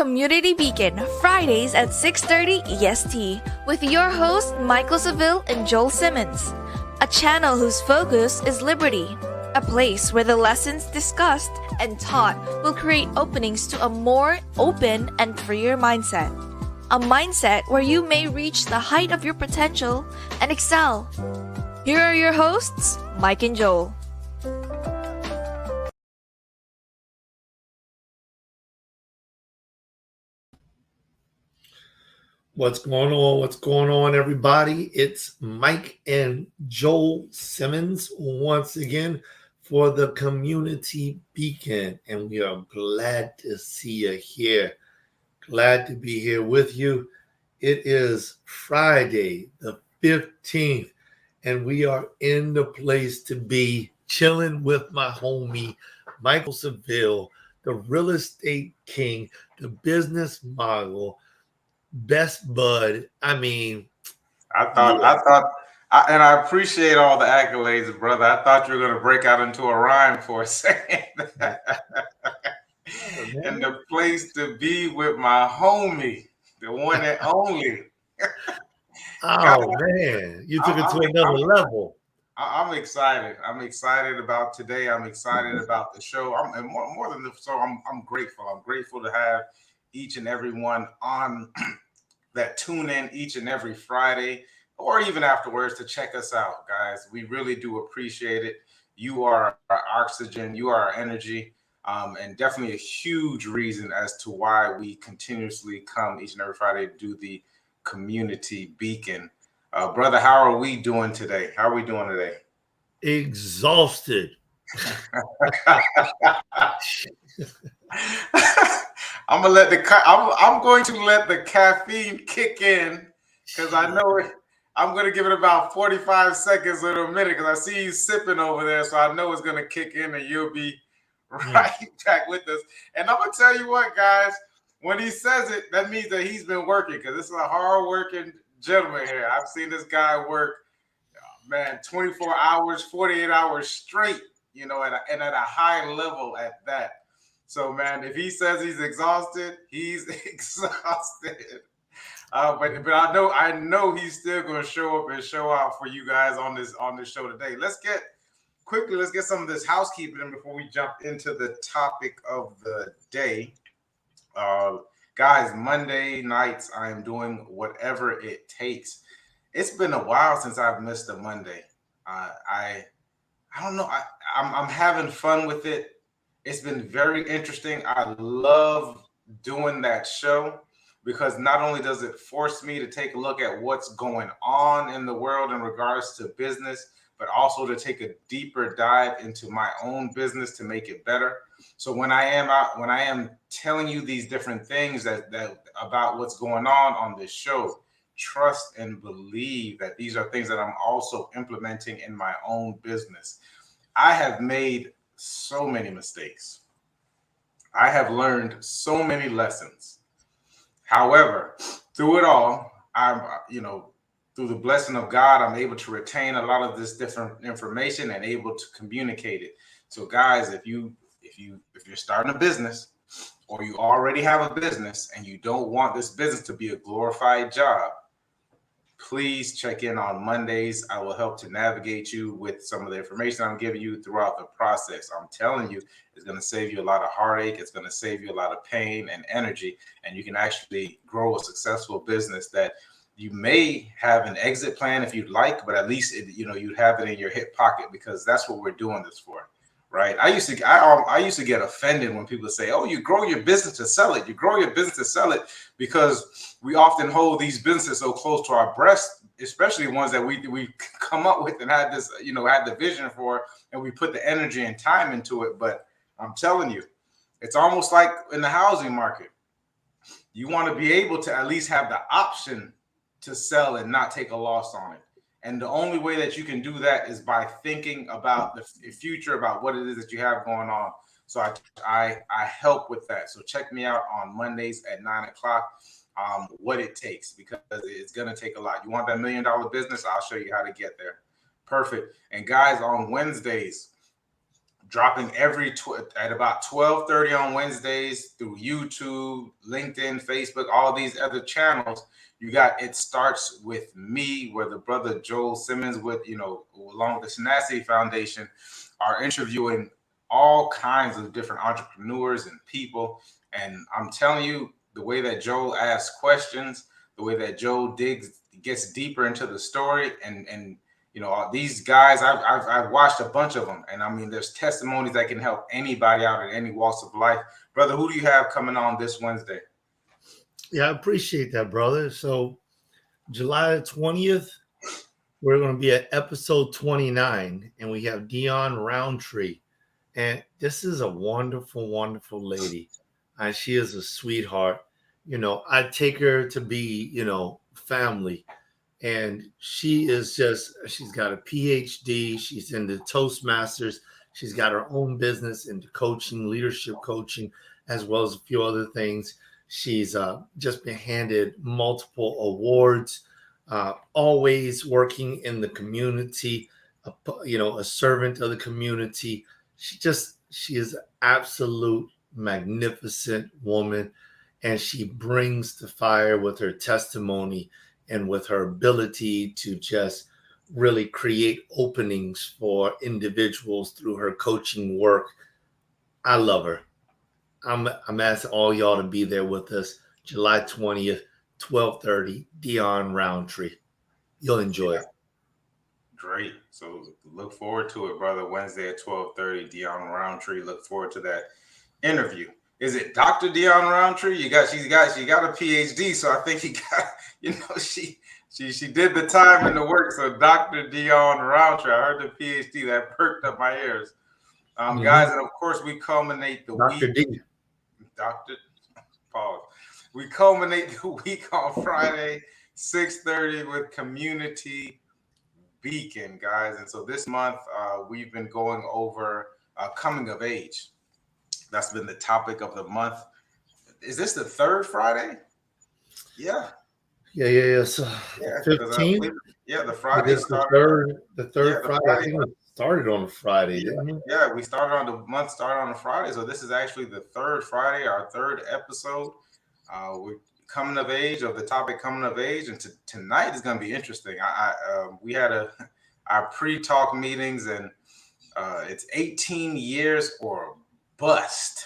Community Beacon, Fridays at 6:30 EST, with your hosts Michaeldseville and Joel Simmons. A channel whose focus is liberty. A place where the lessons discussed and taught will create openings to a more open and freer mindset. A mindset where you may reach the height of your potential and excel. Here are your hosts, Mike and Joel. What's going on? What's going on, everybody? It's Mike and Joel Simmons once again for the Community Beacon, and we are glad to see you here. Glad to be here with you. It is Friday, the 15th, and we are in the place to be, chilling with my homie, Michaeldseville, the real estate king, the business mogul, best bud. I mean, and I appreciate all the accolades, brother. I thought you were going to break out into a rhyme for a second. And the place to be with my homie, the one and only. Man, you took it to another level. I'm excited. I'm excited about today. I'm excited about the show. And more than the show, I'm grateful. I'm grateful to have each and every one on that tune in each and every Friday or even afterwards to check us out, guys. We really do appreciate it. You are our oxygen, you are our energy, and definitely a huge reason as to why we continuously come each and every Friday to do the Community Beacon. Brother, how are we doing today? How are we doing today? Exhausted. I'm going to let the caffeine kick in because I know I'm going to give it about 45 seconds or a minute because I see you sipping over there, so I know it's going to kick in and you'll be right back with us. And I'm going to tell you what, guys, when he says it, that means that he's been working because this is a hard-working gentleman here. I've seen this guy work, 24 hours, 48 hours straight, and at a high level at that. So, man, if he says he's exhausted, he's exhausted. But I know he's still going to show up and show out for you guys on this show today. Let's get some of this housekeeping in before we jump into the topic of the day. Guys, Monday nights I am doing whatever it takes. It's been a while since I've missed a Monday. I don't know. I'm having fun with it. It's been very interesting. I love doing that show because not only does it force me to take a look at what's going on in the world in regards to business, but also to take a deeper dive into my own business to make it better. So when I am telling you these different things that about what's going on this show, trust and believe that these are things that I'm also implementing in my own business. I have made so many mistakes. I have learned so many lessons. However, through it all, through the blessing of God, I'm able to retain a lot of this different information and able to communicate it. So guys, if you're starting a business or you already have a business and you don't want this business to be a glorified job, please check in on Mondays. I will help to navigate you with some of the information I'm giving you throughout the process. I'm telling you, it's going to save you a lot of heartache. It's going to save you a lot of pain and energy, and you can actually grow a successful business that you may have an exit plan if you'd like, but at least you'd have it in your hip pocket because that's what we're doing this for. Right. I used to get offended when people say, "Oh, you grow your business to sell it. You grow your business to sell it," because we often hold these businesses so close to our breast, especially ones that we come up with and had this, had the vision for, and we put the energy and time into it. But I'm telling you, it's almost like in the housing market. You want to be able to at least have the option to sell and not take a loss on it. And the only way that you can do that is by thinking about the future, about what it is that you have going on. So I help with that. So check me out on Mondays at 9:00, what it takes, because it's going to take a lot. You want that $1 million business? I'll show you how to get there. Perfect. And guys, on Wednesdays, dropping at about 12:30 on Wednesdays through YouTube, LinkedIn, Facebook, all these other channels. You got It Starts With Me, where the brother Joel Simmons along with the Tenacity Foundation are interviewing all kinds of different entrepreneurs and people. And I'm telling you, the way that Joel asks questions, the way that Joel gets deeper into the story, and these guys, I've watched a bunch of them, and I mean, there's testimonies that can help anybody out in any walks of life. Brother, who do you have coming on this Wednesday? Yeah, I appreciate that, brother. So July 20th, we're going to be at episode 29, and we have Dion Roundtree. And this is a wonderful, wonderful lady. And she is a sweetheart. I take her to be, family. And she's got a PhD. She's into Toastmasters. She's got her own business into coaching, leadership coaching, as well as a few other things. She's just been handed multiple awards, always working in the community, a servant of the community. She is an absolute magnificent woman, and she brings the fire with her testimony and with her ability to just really create openings for individuals through her coaching work. I love her. I'm asking all y'all to be there with us July 20th, 12:30, Dion Roundtree. You'll enjoy it. Great. So look forward to it, brother. Wednesday at 12:30, Dion Roundtree. Look forward to that interview. Is it Dr. Dion Roundtree? She got a PhD, so I think she did the time and the work. So Dr. Dion Roundtree, I heard the PhD, that perked up my ears. Guys, and of course we culminate the Dr. week. D. Dr. Pause. We culminate the week on Friday, 6:30 with Community Beacon, guys. And so this month we've been going over coming of age. That's been the topic of the month. Is this the third Friday? Yeah. So 15th. The Friday. The third Friday. I think it started on a Friday, didn't it? Yeah, the month started on a Friday. So this is actually the third Friday, our third episode. We're coming of age, of the topic coming of age. And tonight is going to be interesting. We had our pre-talk meetings, and it's 18 years or bust.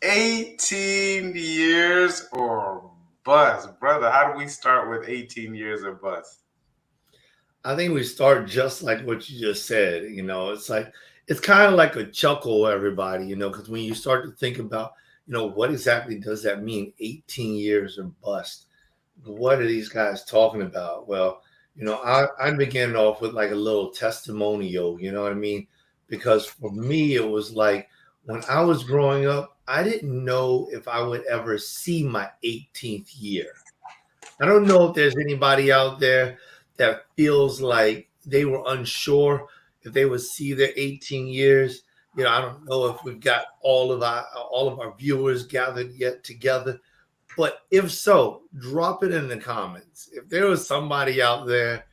18 years or bust. Brother, how do we start with 18 years or bust? I think we start just like what you just said. It's kind of like a chuckle, everybody, because when you start to think about, what exactly does that mean? 18 years or bust. What are these guys talking about? Well, I began off with like a little testimonial, you know what I mean? Because for me, it was like when I was growing up, I didn't know if I would ever see my 18th year. I don't know if there's anybody out there that feels like they were unsure if they would see their 18 years. I don't know if we've got all of our viewers gathered yet together. But if so, drop it in the comments. If there was somebody out there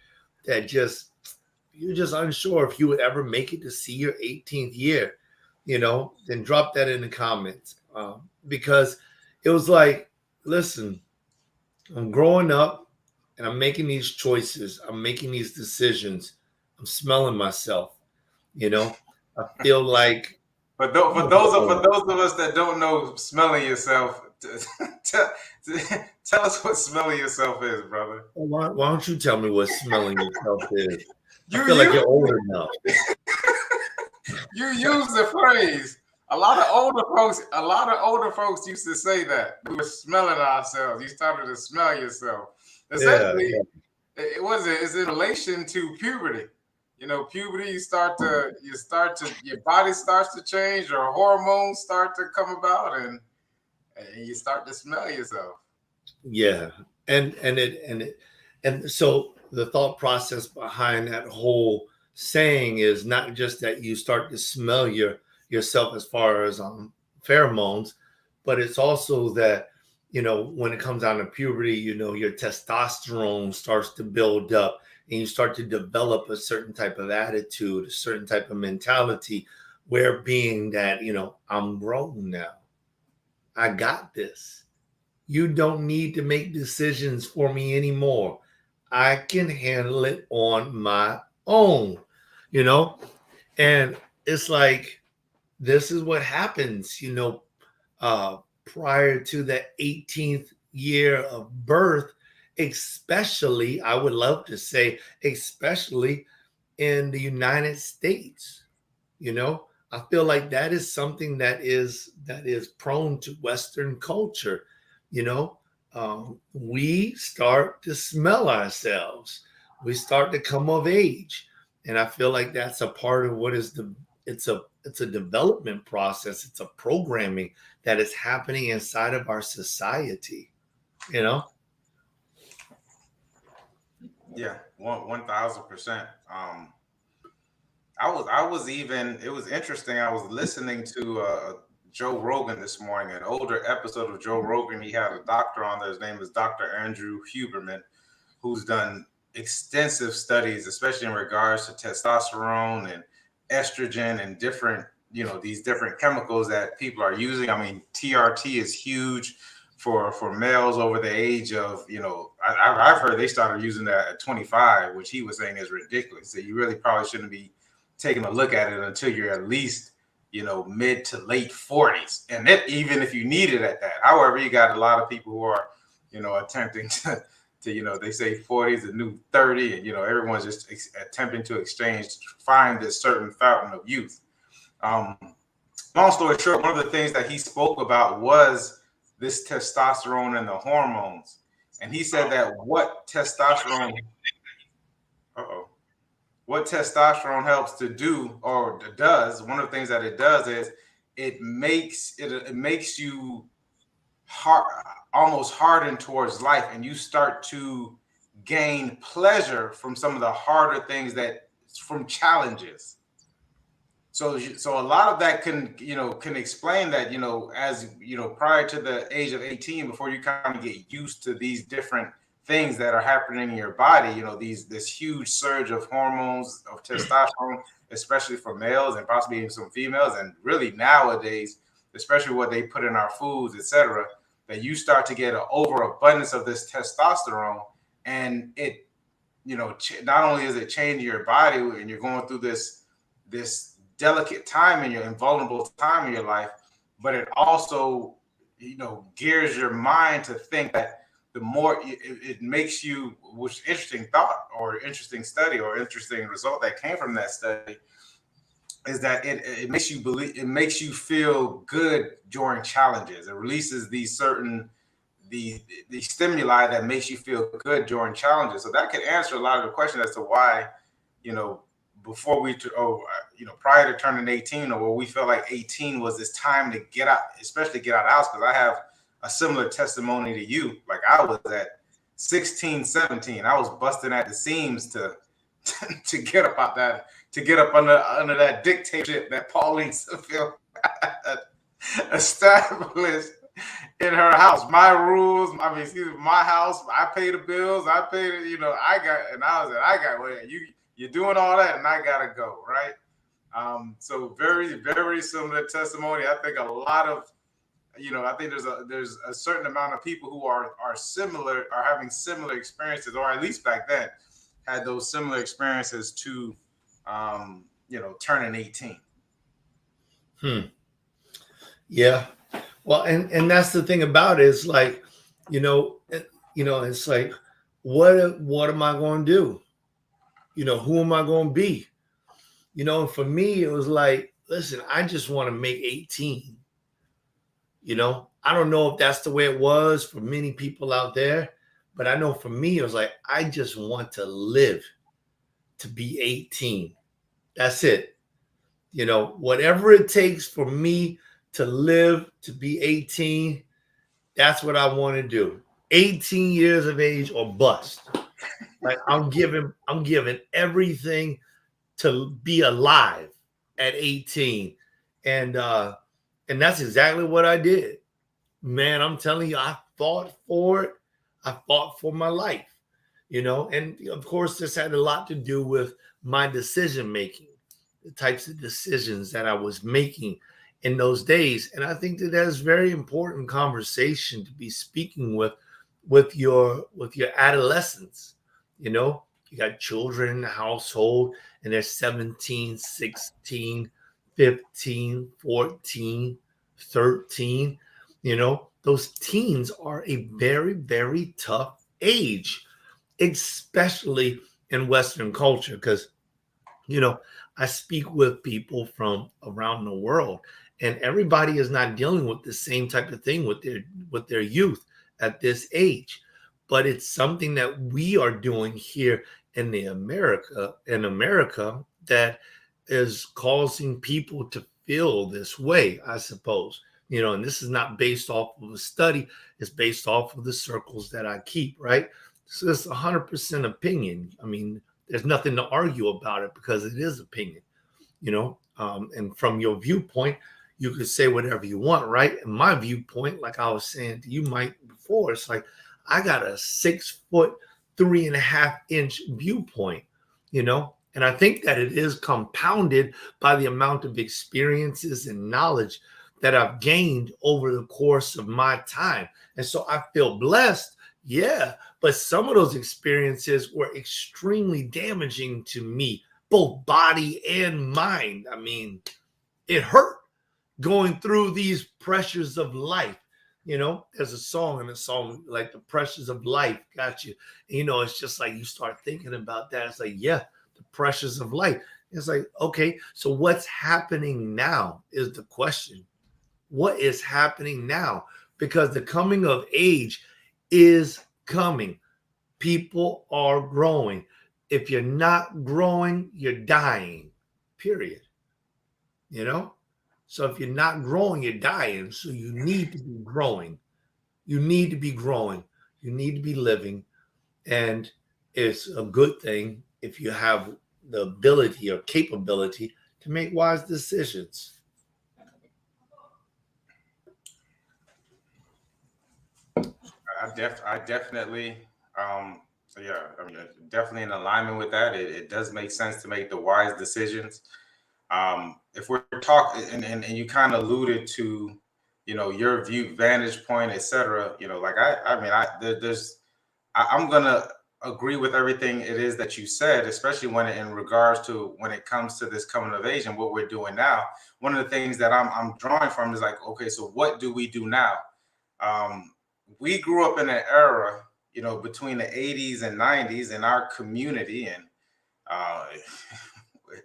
that you're just unsure if you would ever make it to see your 18th year, then drop that in the comments. Because it was like, listen, I'm growing up and I'm making these choices. I'm making these decisions. I'm smelling myself, I feel like. For those of us that don't know smelling yourself, tell us what smelling yourself is, brother. Why don't you tell me what smelling yourself is? I feel like you're older now. You use the phrase. A lot of older folks used to say that. We were smelling ourselves. You started to smell yourself. Essentially, it's in relation to puberty. Puberty, your body starts to change, your hormones start to come about, and you start to smell yourself. Yeah. And so the thought process behind that whole saying is not just that you start to smell yourself as far as pheromones, but it's also that, when it comes down to puberty, your testosterone starts to build up. and you start to develop a certain type of attitude, a certain type of mentality, where being that, I'm grown now. I got this. You don't need to make decisions for me anymore. I can handle it on my own, you know? And it's like, this is what happens, prior to the 18th year of birth, especially, I would love to say, especially in the United States. I feel like that is something that is prone to Western culture. We start to smell ourselves. We start to come of age, and I feel like that's a part of what is it's a development process. It's a programming that is happening inside of our society. Yeah, 1,000%. I was even, it was interesting. I was listening to Joe Rogan this morning, an older episode of Joe Rogan. He had a doctor on there. His name is Dr. Andrew Huberman, who's done extensive studies, especially in regards to testosterone and estrogen and different, these different chemicals that people are using. I mean, TRT is huge for males over the age of, I've heard they started using that at 25, which he was saying is ridiculous. So you really probably shouldn't be taking a look at it until you're at least, mid to late 40s. And even if you need it at that. However, you got a lot of people who are, attempting to they say 40 is the new 30, and, everyone's just attempting to find this certain fountain of youth. Long story short, one of the things that he spoke about was this testosterone and the hormones. And he said that what testosterone helps to do, or does, one of the things that it does is it makes you almost hardened towards life, and you start to gain pleasure from some of the harder things from challenges. So a lot of that can explain that, as prior to the age of 18, before you kind of get used to these different things that are happening in your body, this huge surge of hormones, of testosterone, especially for males and possibly even some females, and really nowadays, especially what they put in our foods, etc., that you start to get an overabundance of this testosterone, and it, not only is it changing your body, and you're going through this delicate time in and vulnerable time in your life, but it also, gears your mind to think that the more it makes you, which interesting thought or interesting study or interesting result that came from that study, is that it makes you believe, it makes you feel good during challenges. It releases these certain the stimuli that makes you feel good during challenges. So that could answer a lot of the question as to why, before prior to turning 18, or where we felt like 18 was this time to get out, especially get out of the house. Because I have a similar testimony to you. Like, I was at 16, 17. I was busting at the seams to get up out that, to get up under that dictatorship that Pauline Seville established in her house. My rules, my house, I pay the bills, I pay the, I got, well, you're doing all that, and I gotta go, right? So very, very similar testimony. I think a lot of, I think there's a certain amount of people who are similar, are having similar experiences, or at least back then had those similar experiences to, turning 18. Yeah. Well, and that's the thing about it, is like, it's like, what am I going to do? Who am I going to be? And for me, it was like, listen, I just want to make 18. I don't know if that's the way it was for many people out there, but I know for me, it was like, I just want to live to be 18. That's it. Whatever it takes for me to live to be 18, that's what I want to do. 18 years of age or bust. Like, I'm giving everything to be alive at 18. And that's exactly what I did. Man, I'm telling you, I fought for it. I fought for my life. And of course, this had a lot to do with my decision making, the types of decisions that I was making in those days. And I think that that's very important conversation to be speaking with your adolescents. You got children in the household and they're 17, 16, 15, 14, 13. Those teens are a very, very tough age, especially in Western culture, because I speak with people from around the world, and everybody is not dealing with the same type of thing with their youth at this age. But it's something that we are doing here in America that is causing people to feel this way, I suppose. And this is not based off of a study, it's based off of the circles that I keep, right? So it's 100% opinion. I mean, there's nothing to argue about it because it is opinion, and from your viewpoint, you could say whatever you want, right? And my viewpoint, like I was saying to you, Mike, before, it's like I got a 6 foot, 3.5 inch viewpoint, and I think that it is compounded by the amount of experiences and knowledge that I've gained over the course of my time. And so I feel blessed. Yeah, but some of those experiences were extremely damaging to me, both body and mind. I mean, it hurt going through these pressures of life. There's a song in the song, like the pressures of life got you. It's just like you start thinking about that. It's like, yeah, the pressures of life. It's like, okay, so what's happening now is the question. What is happening now? Because the coming of age is coming. People are growing. If you're not growing, you're dying, period. So if you're not growing, you're dying. So you need to be growing. You need to be growing. You need to be living. And it's a good thing if you have the ability or capability to make wise decisions. I definitely, so yeah, I mean, definitely in alignment with that. It does make sense to make the wise decisions. If we're talking, and you kind of alluded to, your view, vantage point, etc. Like I mean, I'm gonna agree with everything it is that you said, especially in regards to when it comes to this coming of age and what we're doing now. One of the things that I'm drawing from is like, okay, so what do we do now? We grew up in an era, between the 80s and 90s in our community, and uh,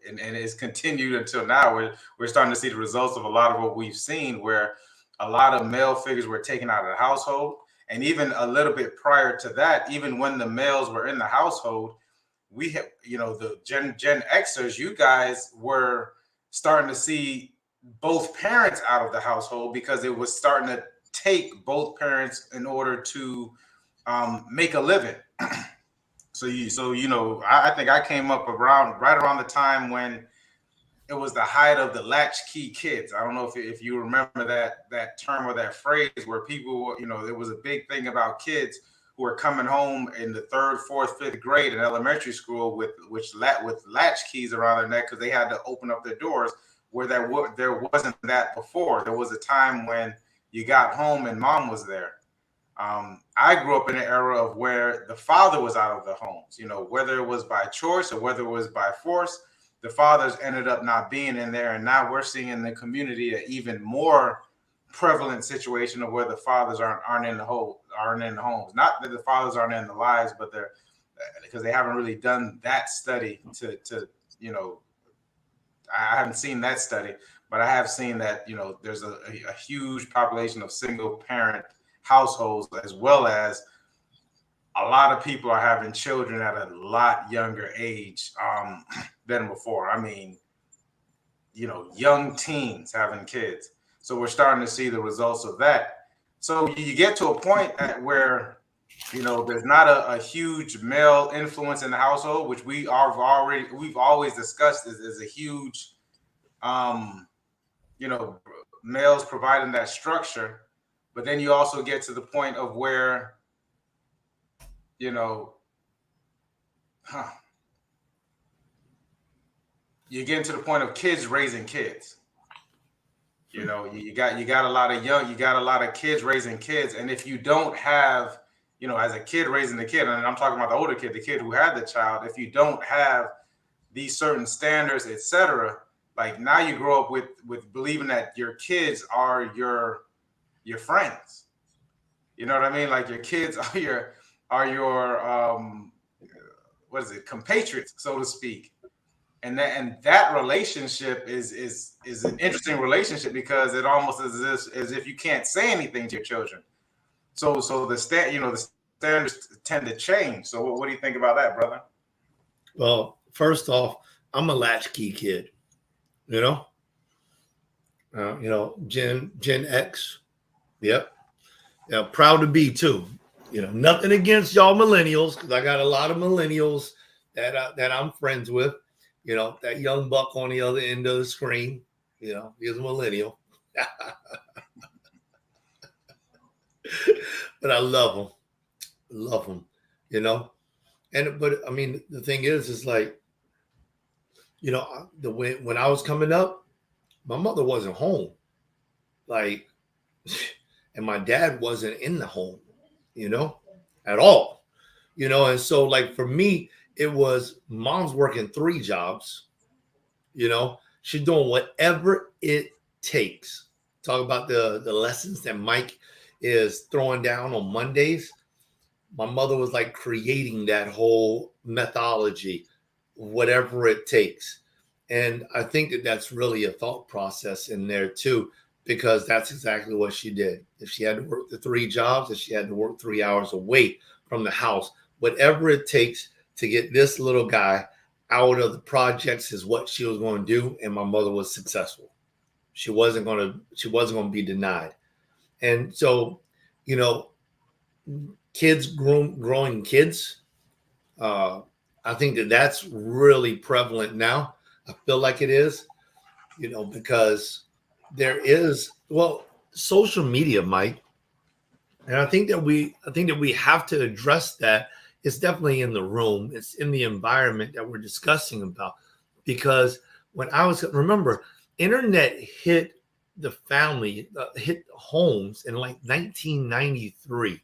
and it's continued until now. We're starting to see the results of a lot of what we've seen, where a lot of male figures were taken out of the household, and even a little bit prior to that, even when the males were in the household, we have, the Gen Xers, you guys were starting to see both parents out of the household because it was starting to take both parents in order to make a living. I think I came up right around the time when it was the height of the latchkey kids. I don't know if you remember that term or that phrase, where people, there was a big thing about kids who were coming home in the third, fourth, fifth grade in elementary school with latch keys around their neck because they had to open up their doors, where there wasn't that before. There was a time when you got home and mom was there. I grew up in an era of where the father was out of the homes, whether it was by choice or whether it was by force. The fathers ended up not being in there, and now we're seeing in the community an even more prevalent situation of where the fathers aren't in the homes. Not that the fathers aren't in the lives, but they're, because they haven't really done that study to I haven't seen that study, but I have seen that there's a huge population of single parent households, as well as a lot of people are having children at a lot younger age than before. I mean, young teens having kids. So we're starting to see the results of that. So you get to a point where, there's not a huge male influence in the household, which we've always discussed is a huge, males providing that structure. But then you also get to the point of where, Huh. You're getting to the point of kids raising kids. You know, you got a lot of kids raising kids, and if you don't have, you know, as a kid raising the kid, and I'm talking about the older kid, the kid who had the child, if you don't have these certain standards, etc., like now you grow up with believing that your kids are your friends. You know what I mean? Like your kids are your what is it, compatriots, so to speak. And that relationship is an interesting relationship because it almost is as if you can't say anything to your children. So the standards tend to change. So what do you think about that, brother? Well, first off, I'm a latchkey kid. You know, Gen X. Yep. Yeah, proud to be too. You know, nothing against y'all millennials because I got a lot of millennials that I'm friends with. You know, that young buck on the other end of the screen. You know, he's a millennial. But I love him. Love him. You know, but I mean, the thing is like, you know, when I was coming up, my mother wasn't home, like, and my dad wasn't in the home, you know, at all, you know. And so, like, for me, it was mom's working 3 jobs, you know, she's doing whatever it takes. Talk about the lessons that Mike is throwing down on Mondays. My mother was like creating that whole methodology, whatever it takes. And I think that that's really a thought process in there too, because that's exactly what she did. If she had to work the 3 jobs, if she had to work 3 hours away from the house, whatever it takes to get this little guy out of the projects is what she was going to do. And my mother was successful. She wasn't going to be denied. And so, you know, kids growing kids, I think that that's really prevalent now. I feel like it is, you know, because there is, well, social media, Mike, and I think that we have to address that. It's definitely in the room. It's in the environment that we're discussing about, because when remember, internet hit the family, hit homes in like 1993.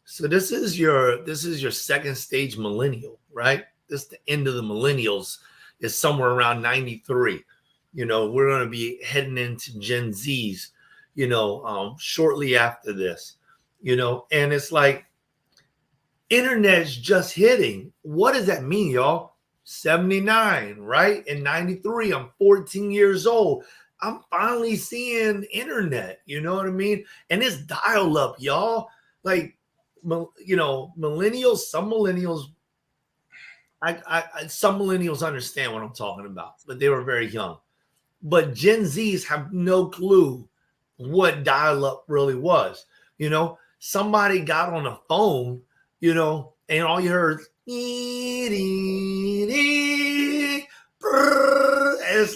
So this is your second stage millennial, right? This the end of the millennials is somewhere around 93. You know, we're going to be heading into Gen Zs, you know, shortly after this, you know, and it's like internet's just hitting. What does that mean, y'all? 79, right? In 93, I'm 14 years old. I'm finally seeing internet, you know what I mean? And it's dial up, y'all. Like, you know, millennials, some millennials understand what I'm talking about, but they were very young. But Gen Zs have no clue what dial-up really was. You know, somebody got on a phone, you know, and all you heard, it's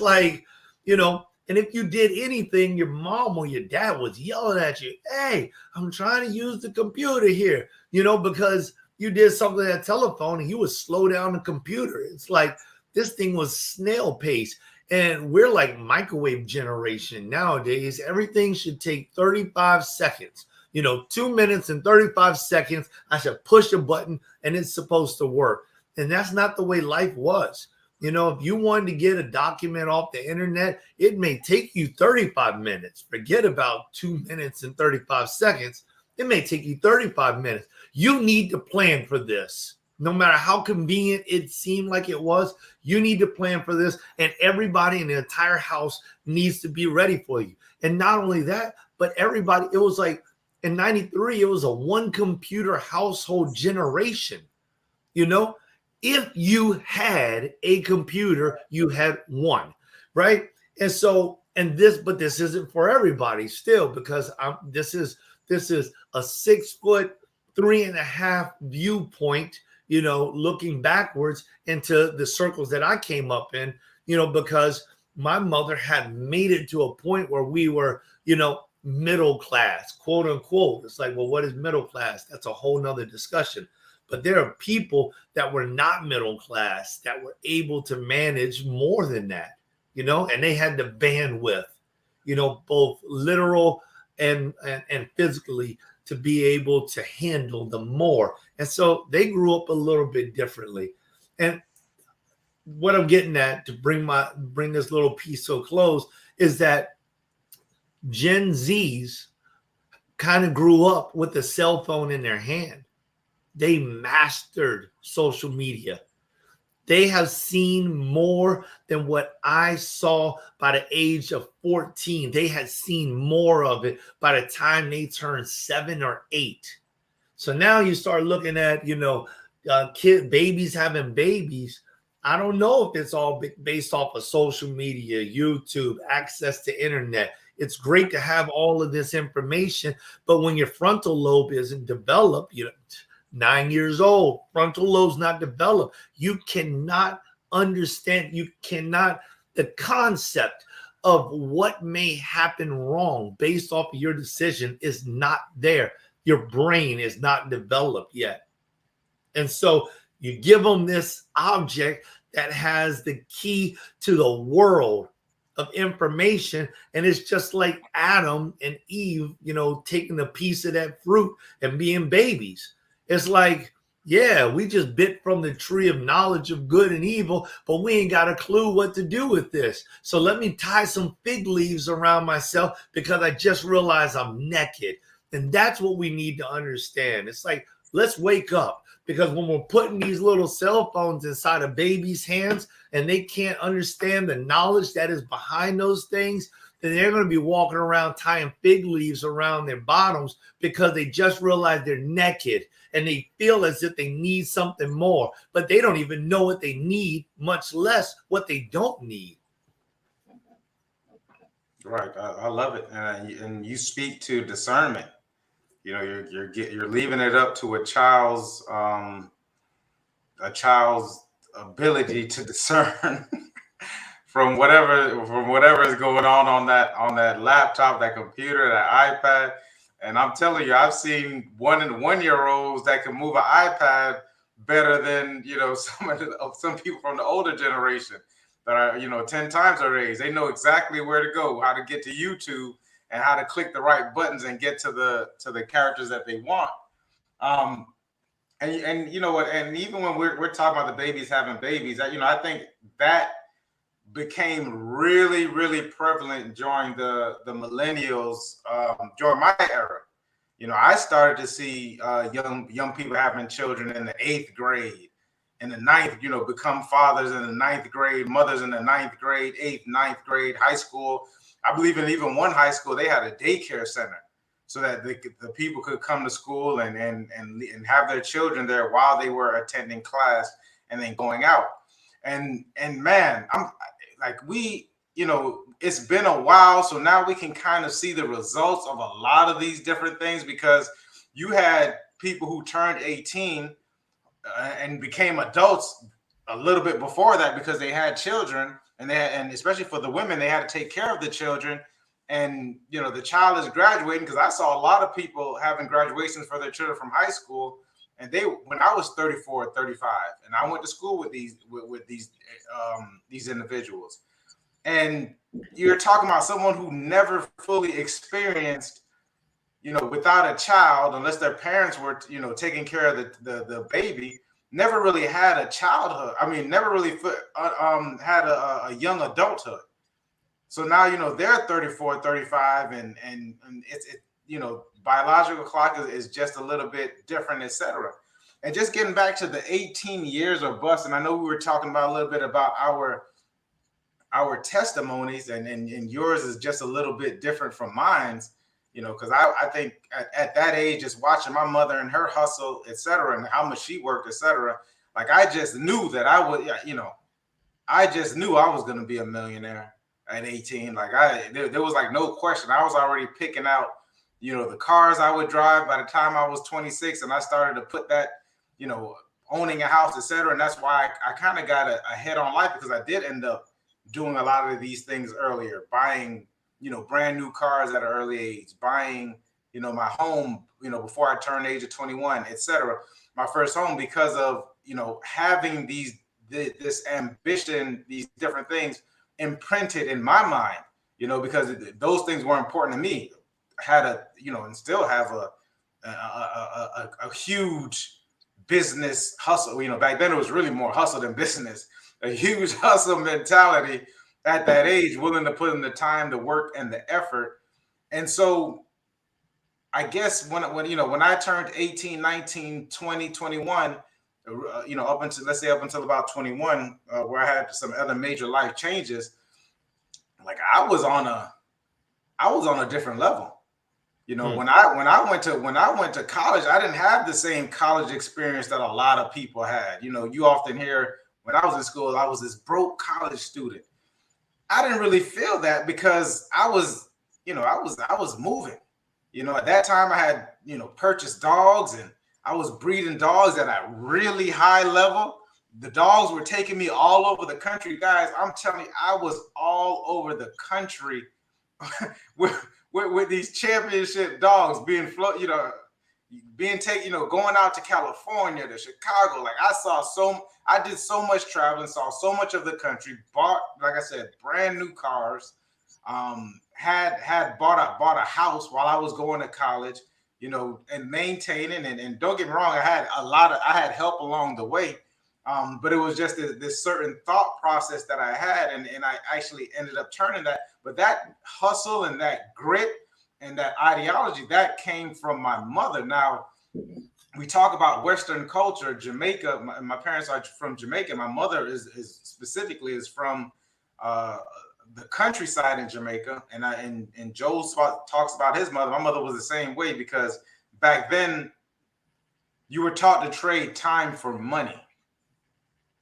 like, you know, and if you did anything, your mom or your dad was yelling at you, hey, I'm trying to use the computer here, you know, because you did something at telephone and you would slow down the computer. It's like this thing was snail pace. And we're like microwave generation nowadays. Everything should take 35 seconds. You know, 2 minutes and 35 seconds. I should push a button and it's supposed to work. And that's not the way life was. You know, if you wanted to get a document off the internet, it may take you 35 minutes. Forget about 2 minutes and 35 seconds. It may take you 35 minutes. You need to plan for this. No matter how convenient it seemed like it was, you need to plan for this. And everybody in the entire house needs to be ready for you. And not only that, but everybody, it was like in 93, it was a 1 computer household generation. You know, if you had a computer, you had 1, right? And so, but this isn't for everybody still, because this is a 6 foot, 3.5 viewpoint, you know, looking backwards into the circles that I came up in, you know, because my mother had made it to a point where we were, you know, middle class, quote unquote. It's like, well, what is middle class? That's a whole nother discussion. But there are people that were not middle class that were able to manage more than that, and they had the bandwidth, both literal and physically, to be able to handle the more. And so they grew up a little bit differently. And what I'm getting at, to bring this little piece so close, is that Gen Zs kind of grew up with a cell phone in their hand. They mastered social media. They have seen more than what I saw by the age of 14. They had seen more of it by the time they turned 7 or 8. So now you start looking at, babies having babies. I don't know if it's all based off of social media, YouTube, access to internet. It's great to have all of this information, but when your frontal lobe isn't developed, 9 years old, frontal lobe's not developed, you cannot understand, the concept of what may happen wrong based off of your decision is not there. Your brain is not developed yet. And so you give them this object that has the key to the world of information, and it's just like Adam and Eve, taking a piece of that fruit and being babies. It's like, yeah, we just bit from the tree of knowledge of good and evil, but we ain't got a clue what to do with this. So let me tie some fig leaves around myself because I just realized I'm naked. And that's what we need to understand. It's like, let's wake up, because when we're putting these little cell phones inside a baby's hands and they can't understand the knowledge that is behind those things, then they're going to be walking around tying fig leaves around their bottoms because they just realized they're naked and they feel as if they need something more, but they don't even know what they need, much less what they don't need. Right. I love it. And you speak to discernment. You're leaving it up to a child's ability to discern from whatever is going on that laptop, that computer, that iPad. And I'm telling you, I've seen 1 and 1-year-olds that can move an iPad better than some people from the older generation that are 10 times their age. They know exactly where to go, how to get to YouTube, and how to click the right buttons and get to the characters that they want. And you know what? And even when we're talking about the babies having babies, I think that became really, really prevalent during the millennials, during my era. I started to see young people having children in the 8th grade, in the 9th, become fathers in the 9th grade, mothers in the 9th grade, 8th, 9th grade, high school. I believe in even one high school, they had a daycare center so that the people could come to school and have their children there while they were attending class and then going out. And man, I'm like, it's been a while. So now we can kind of see the results of a lot of these different things, because you had people who turned 18 and became adults a little bit before that because they had children. And especially for the women, they had to take care of the children. And, the child is graduating, because I saw a lot of people having graduations for their children from high school. And when I was 34, 35, and I went to school with these individuals. And you're talking about someone who never fully experienced, without a child, unless their parents were, taking care of the baby, never really had a childhood. I mean, never really had a young adulthood. So now, they're 34, 35, and it's biological clock is just a little bit different, etc. And just getting back to the 18 years or bust, and I know we were talking about a little bit about our testimonies, and yours is just a little bit different from mine's, because I think at that age, just watching my mother and her hustle, etc., and how much she worked, etc., like I just knew that I would, I just knew I was going to be a millionaire at 18. Like there was like no question. I was already picking out, the cars I would drive by the time I was 26, and I started to put that, owning a house, etc. And that's why I kind of got ahead on life, because I did end up doing a lot of these things earlier, buying, brand new cars at an early age, buying, my home, before I turned the age of 21, etc. My first home, because of, having this ambition, these different things imprinted in my mind, because those things were important to me. I had and still have a huge business hustle. Back then it was really more hustle than business. A huge hustle mentality at that age, willing to put in the time, the work, and the effort. And so I guess when I turned 18, 19, 20, 21, up until about 21, where I had some other major life changes, like I was on a different level. When I went to college, I didn't have the same college experience that a lot of people had. You often hear, when I was in school, I was this broke college student. I didn't really feel that, because I was moving. At that time I had, purchased dogs, and I was breeding dogs at a really high level. The dogs were taking me all over the country, guys. I'm telling you, I was all over the country with these championship dogs being taken, going out to California, to Chicago. Like I did so much traveling, saw so much of the country, bought, like I said, brand new cars, had bought a house while I was going to college, and maintaining, and don't get me wrong, I had help along the way. But it was just this certain thought process that I had, and I actually ended up turning that. But that hustle and that grit and that ideology, that came from my mother. Now, we talk about Western culture, Jamaica. My parents are from Jamaica. My mother is specifically from the countryside in Jamaica, and Joe talks about his mother. My mother was the same way, because back then you were taught to trade time for money.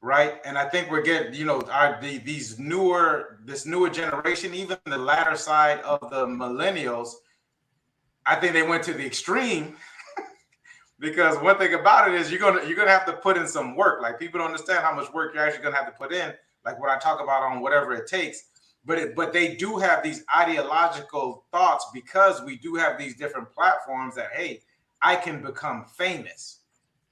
Right. And I think we're getting, this newer generation, even the latter side of the millennials, I think they went to the extreme because one thing about it is you're gonna have to put in some work. Like, people don't understand how much work you're actually gonna have to put in, like what I talk about on Whatever It Takes. But they do have these ideological thoughts, because we do have these different platforms that, hey, I can become famous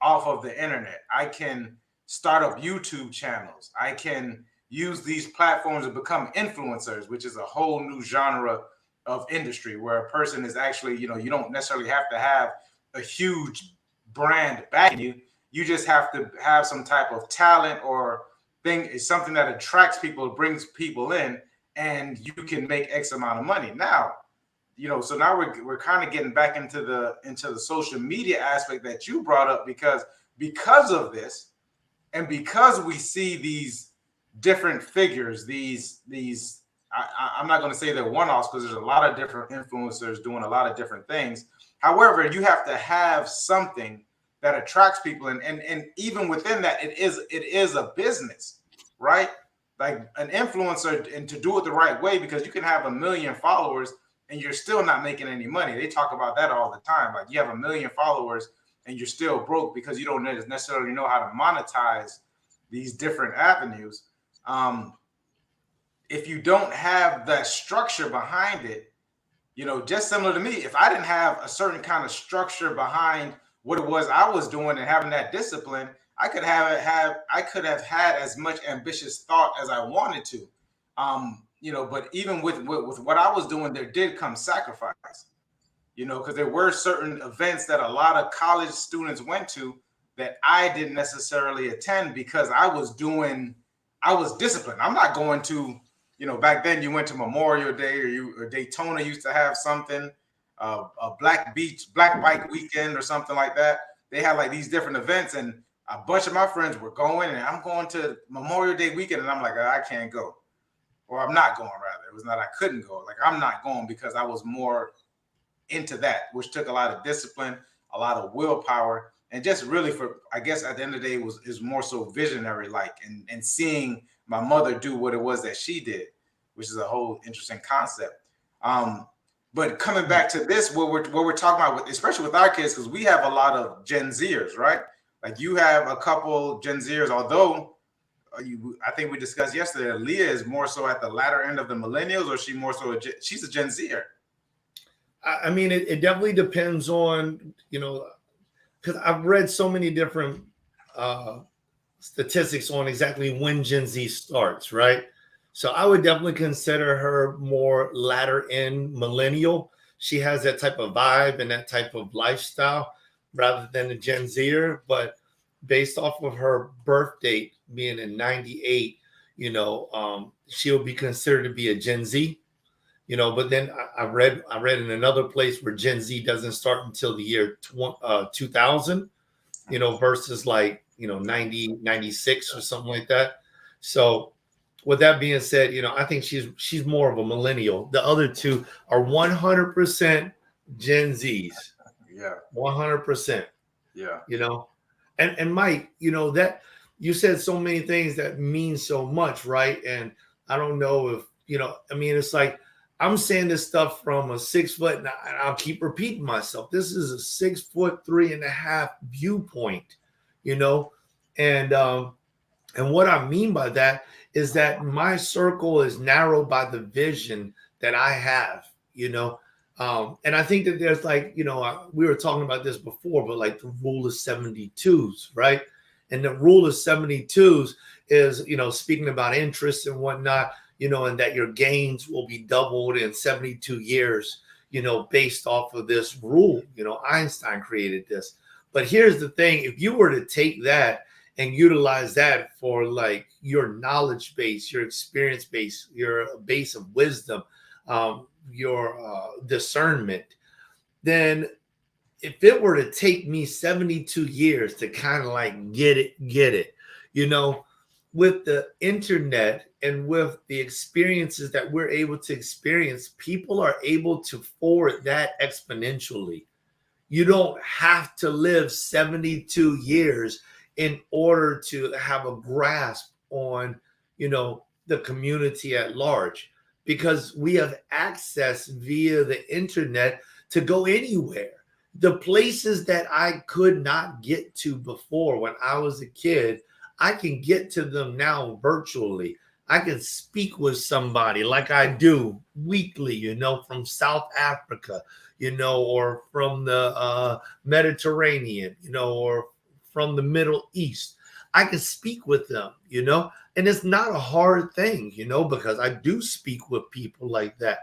off of the internet. I can start up YouTube channels. I can use these platforms to become influencers, which is a whole new genre of industry, where a person is actually, you don't necessarily have to have a huge brand backing you. You just have to have some type of talent or thing, is something that attracts people, brings people in, and you can make X amount of money. Now, so now we're kind of getting back into the social media aspect that you brought up, because of this. And because we see these different figures, I'm not going to say they're one-offs, because there's a lot of different influencers doing a lot of different things. However, you have to have something that attracts people, and even within that, it is a business, right? Like an influencer, and to do it the right way, because you can have 1 million followers and you're still not making any money. They talk about that all the time. Like, you have 1 million followers and you're still broke because you don't necessarily know how to monetize these different avenues. If you don't have that structure behind it, just similar to me, if I didn't have a certain kind of structure behind what it was I was doing and having that discipline, I could have had as much ambitious thought as I wanted to. But even with what I was doing, there did come sacrifice. Because there were certain events that a lot of college students went to that I didn't necessarily attend, because I was disciplined. I'm not going to, back then you went to Memorial Day, or Daytona used to have something, a Black Bike Weekend or something like that. They had like these different events, and a bunch of my friends were going, and I'm going to Memorial Day weekend, and I'm like, I can't go, or I'm not going, rather. It was not I couldn't go. Like, I'm not going, because I was more into that, which took a lot of discipline, a lot of willpower, and just really, for, I guess at the end of the day, is more so visionary like, and seeing my mother do what it was that she did, which is a whole interesting concept. But coming back to this, what we're talking about, especially with our kids, because we have a lot of Gen Zers, right? Like, you have a couple Gen Zers, although I think we discussed yesterday, Leah is more so at the latter end of the millennials, or she's a Gen Zer. I mean, it definitely depends on, because I've read so many different uh, statistics on exactly when Gen Z starts, right? So I would definitely consider her more latter end millennial. She has that type of vibe and that type of lifestyle rather than a Gen Zer. But based off of her birth date being in 98, she'll be considered to be a Gen Z. But then I read in another place where Gen Z doesn't start until the year 2000, versus like, 90, 96 or something like that. So with that being said, I think she's more of a millennial. The other two are 100% Gen Zs. Yeah. 100%. Yeah. And Mike, that you said so many things that mean so much, right? And I don't know if, I mean, it's like I'm saying this stuff from a 6 foot, and I'll keep repeating myself. This is a 6'3.5" viewpoint, and what I mean by that is that my circle is narrowed by the vision that I have, and I think that there's like, we were talking about this before, but like the rule of 72s, right? And the rule of 72s is, speaking about interest and whatnot, and that your gains will be doubled in 72 years, based off of this rule. Einstein created this. But here's the thing. If you were to take that and utilize that for like your knowledge base, your experience base, your base of wisdom, your discernment, then if it were to take me 72 years to kind of like get it, with the internet and with the experiences that we're able to experience, people are able to forward that exponentially. You don't have to live 72 years in order to have a grasp on, the community at large, because we have access via the internet to go anywhere. The places that I could not get to before when I was a kid, I can get to them now virtually. I can speak with somebody like I do weekly, from South Africa, or from the Mediterranean, or from the Middle East. I can speak with them, and it's not a hard thing, because I do speak with people like that,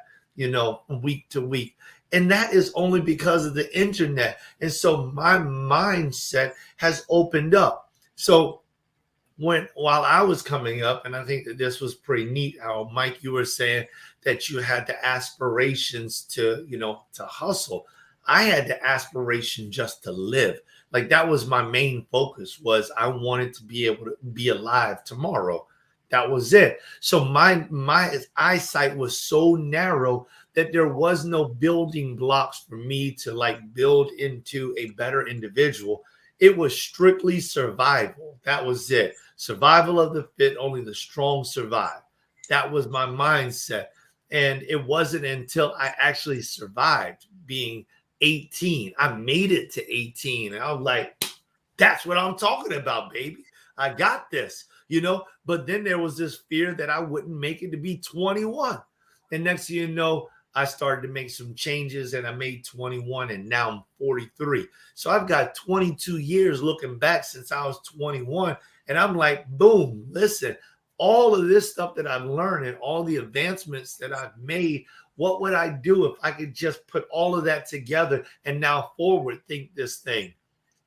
week to week. And that is only because of the internet. And so my mindset has opened up. So while I was coming up, and I think that this was pretty neat how, Mike, you were saying that you had the aspirations to, to hustle. I had the aspiration just to live. Like that was my main focus, was I wanted to be able to be alive tomorrow. That was it. So my eyesight was so narrow that there was no building blocks for me to like build into a better individual. It was strictly survival. That was it. Survival of the fit, only the strong survive. That was my mindset. And it wasn't until I actually survived being 18. I made it to 18. And I was like, that's what I'm talking about, baby. I got this, But then there was this fear that I wouldn't make it to be 21. And next thing you know, I started to make some changes and I made 21 and now I'm 43. So I've got 22 years looking back since I was 21. And I'm like, boom, listen, all of this stuff that I've learned and all the advancements that I've made, what would I do if I could just put all of that together and now forward think this thing?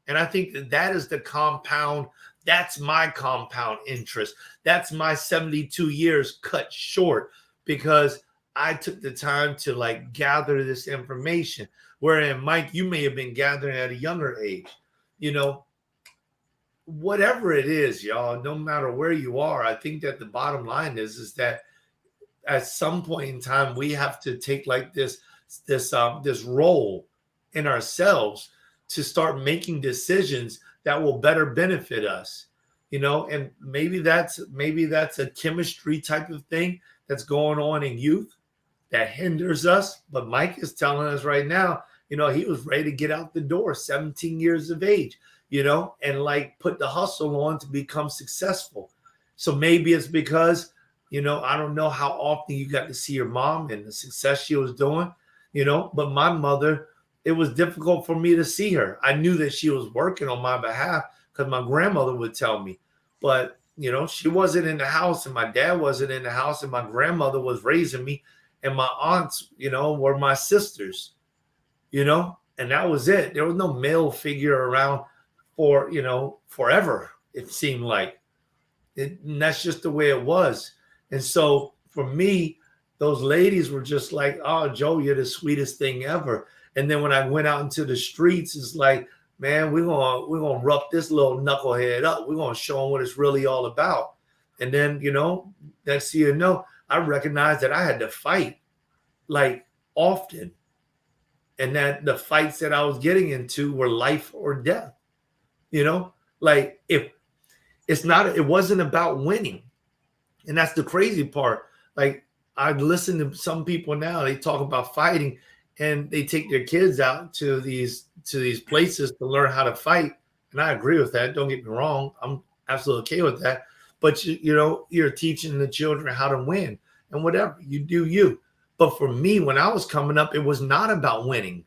And I think that is the compound. That's my compound interest. That's my 72 years cut short because I took the time to like gather this information. Wherein, Mike, you may have been gathering at a younger age. Whatever it is, y'all, no matter where you are, I think that the bottom line is that at some point in time, we have to take like this role in ourselves to start making decisions that will better benefit us, and maybe that's a chemistry type of thing that's going on in youth that hinders us. But Mike is telling us right now, he was ready to get out the door, 17 years of age, and like put the hustle on to become successful. So maybe it's because, I don't know how often you got to see your mom and the success she was doing. But my mother, it was difficult for me to see her. I knew that she was working on my behalf because my grandmother would tell me, but she wasn't in the house, and my dad wasn't in the house, and my grandmother was raising me, and my aunts, were my sisters, and that was it. There was no male figure around for, forever, it seemed like. And that's just the way it was. And so for me, those ladies were just like, oh, Joe, you're the sweetest thing ever. And then when I went out into the streets, it's like, man, we're gonna rough this little knucklehead up. We're gonna show him what it's really all about. And then, next thing you know, I recognized that I had to fight like often. And that the fights that I was getting into were life or death. Like if it wasn't about winning. And that's the crazy part. Like I listen to some people now, they talk about fighting and they take their kids out to these places to learn how to fight. And I agree with that. Don't get me wrong. I'm absolutely okay with that. But you're teaching the children how to win and whatever. You do you. But for me, when I was coming up, it was not about winning.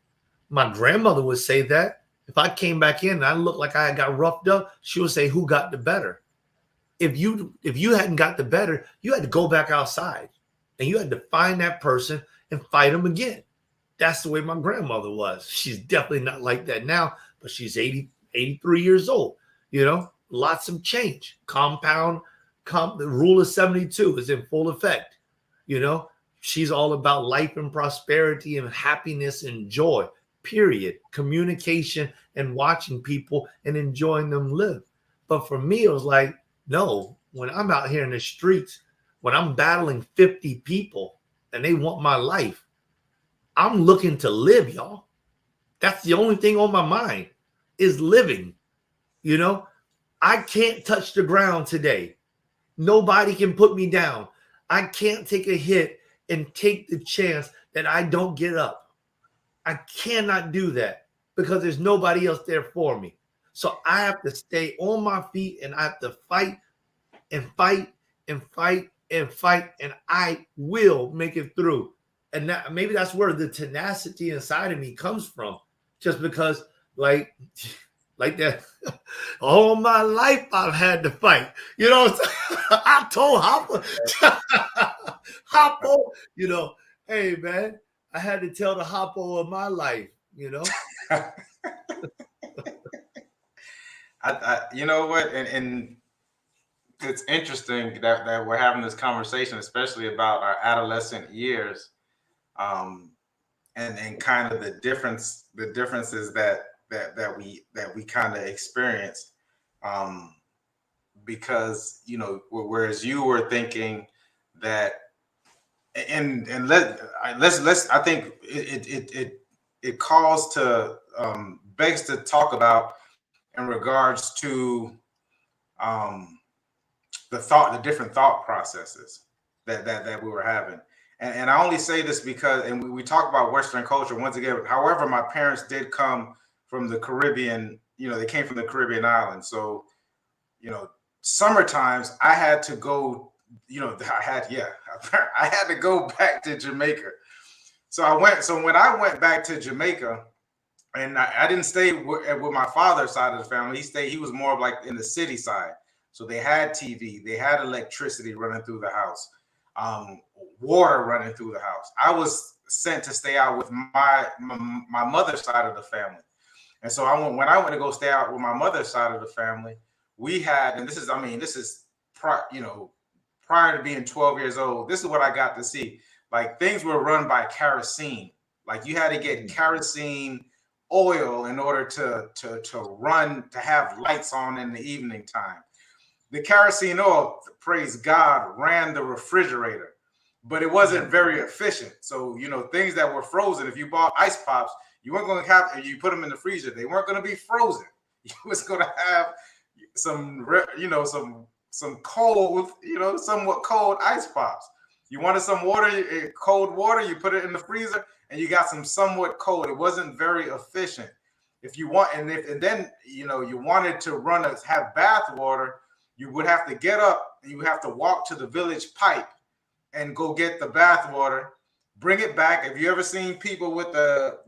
My grandmother would say that. If I came back in and I looked like I got roughed up, she would say, who got the better? If you hadn't got the better, you had to go back outside and you had to find that person and fight them again. That's the way my grandmother was. She's definitely not like that now, but she's 83 years old. Lots of change. The rule of 72 is in full effect. She's all about life and prosperity and happiness and joy, period. Communication and watching people and enjoying them live. But for me, it was like, no, when I'm out here in the streets, when I'm battling 50 people and they want my life, I'm looking to live, y'all. That's the only thing on my mind is living. I can't touch the ground today. Nobody can put me down. I can't take a hit and take the chance that I don't get up. I cannot do that because there's nobody else there for me. So I have to stay on my feet and I have to fight and fight and fight and fight, and I will make it through. And maybe that's where the tenacity inside of me comes from, just because like that all my life I've had to fight. I told Hoppo, hey man, I had to tell the Hoppo of my life, You know what? And it's interesting that we're having this conversation, especially about our adolescent years, and kind of the differences that we kind of experienced, because whereas you were thinking that, and let's I think it calls to begs to talk about in regards to the different thought processes that we were having. And I only say this because, and we talk about Western culture once again. However, my parents did come from the Caribbean. They came from the Caribbean islands. So, summer times I had to go. I had to go back to Jamaica. So when I went back to Jamaica, and I didn't stay with my father's side of the family. He was more of like in the city side. So they had TV, they had electricity running through the house, water running through the house. I was sent to stay out with my mother's side of the family. And so when I went to go stay out with my mother's side of the family, we had, and this is prior to being 12 years old, this is what I got to see. Like things were run by kerosene. Like you had to get kerosene oil in order to have lights on in the evening time. The kerosene oil, praise God, ran the refrigerator, but it wasn't very efficient. So, things that were frozen, if you bought ice pops, you weren't going to have, if you put them in the freezer, they weren't going to be frozen. You was going to have some cold, somewhat cold ice pops. You wanted some water, cold water, you put it in the freezer and you got some somewhat cold. It wasn't very efficient. If you want, and then you wanted to have bath water, you would have to get up and you would have to walk to the village pipe and go get the bath water. Bring it back. Have you ever seen people with the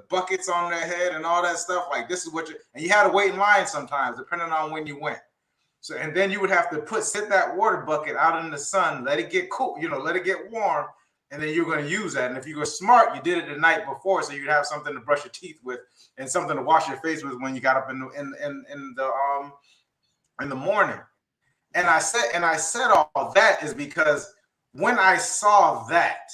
buckets on their head and all that stuff? Like this is what and you had to wait in line sometimes, depending on when you went. So and then you would have to sit that water bucket out in the sun, let it get cool, let it get warm, and then you're going to use that. And if you were smart, you did it the night before, so you'd have something to brush your teeth with and something to wash your face with when you got up in the morning. And I said all that is because when I saw that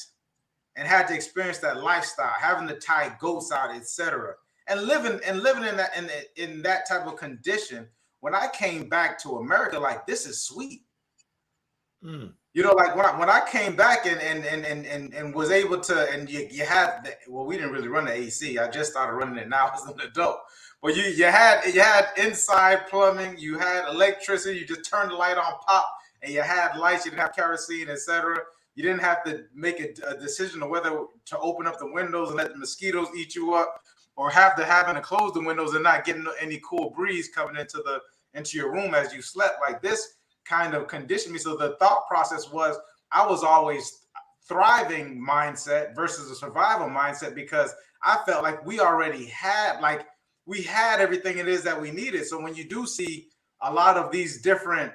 and had to experience that lifestyle, having to tie goats out, etc., and living in that type of condition, when I came back to America, like this is sweet. Like when I came back and was able to, and you had we didn't really run the AC. I just started running it now as an adult. But you had inside plumbing, you had electricity, you just turned the light on, pop, and you had lights, you didn't have kerosene, etc. You didn't have to make a decision of whether to open up the windows and let the mosquitoes eat you up, or having to close the windows and not getting any cool breeze coming into your room as you slept. Like this kind of conditioned me. So the thought process was I was always thriving mindset versus a survival mindset, because I felt like we already had everything it is that we needed. So when you do see a lot of these different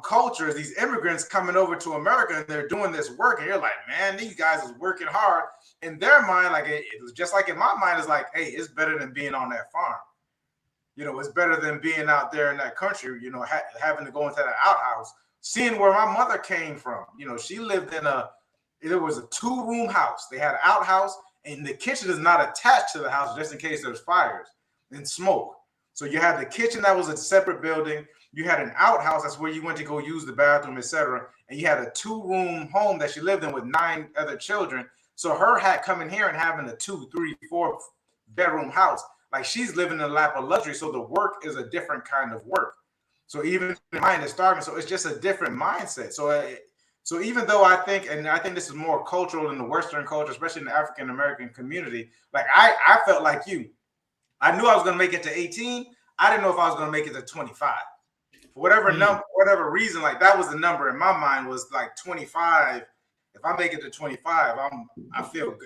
cultures, these immigrants coming over to America and they're doing this work, and you're like, man, these guys is working hard. In their mind, like it was just like in my mind, is like, hey, it's better than being on that farm. It's better than being out there in that country, having to go into that outhouse, seeing where my mother came from. She lived it was a 2-room house. They had an outhouse, and the kitchen is not attached to the house just in case there's fires and smoke. So you had the kitchen that was a separate building. You had an outhouse, that's where you went to go use the bathroom, etc. And you had a 2-room home that she lived in with 9 other children. So her coming here and having a 2, 3, 4 bedroom house, like she's living in a lap of luxury. So the work is a different kind of work. So even mine is starving. So it's just a different mindset. So even though I think this is more cultural in the Western culture, especially in the African American community, like I felt like you. I knew I was going to make it to 18. I didn't know if I was going to make it to 25. For whatever reason, like that was the number in my mind, was like 25. If I make it to 25, I feel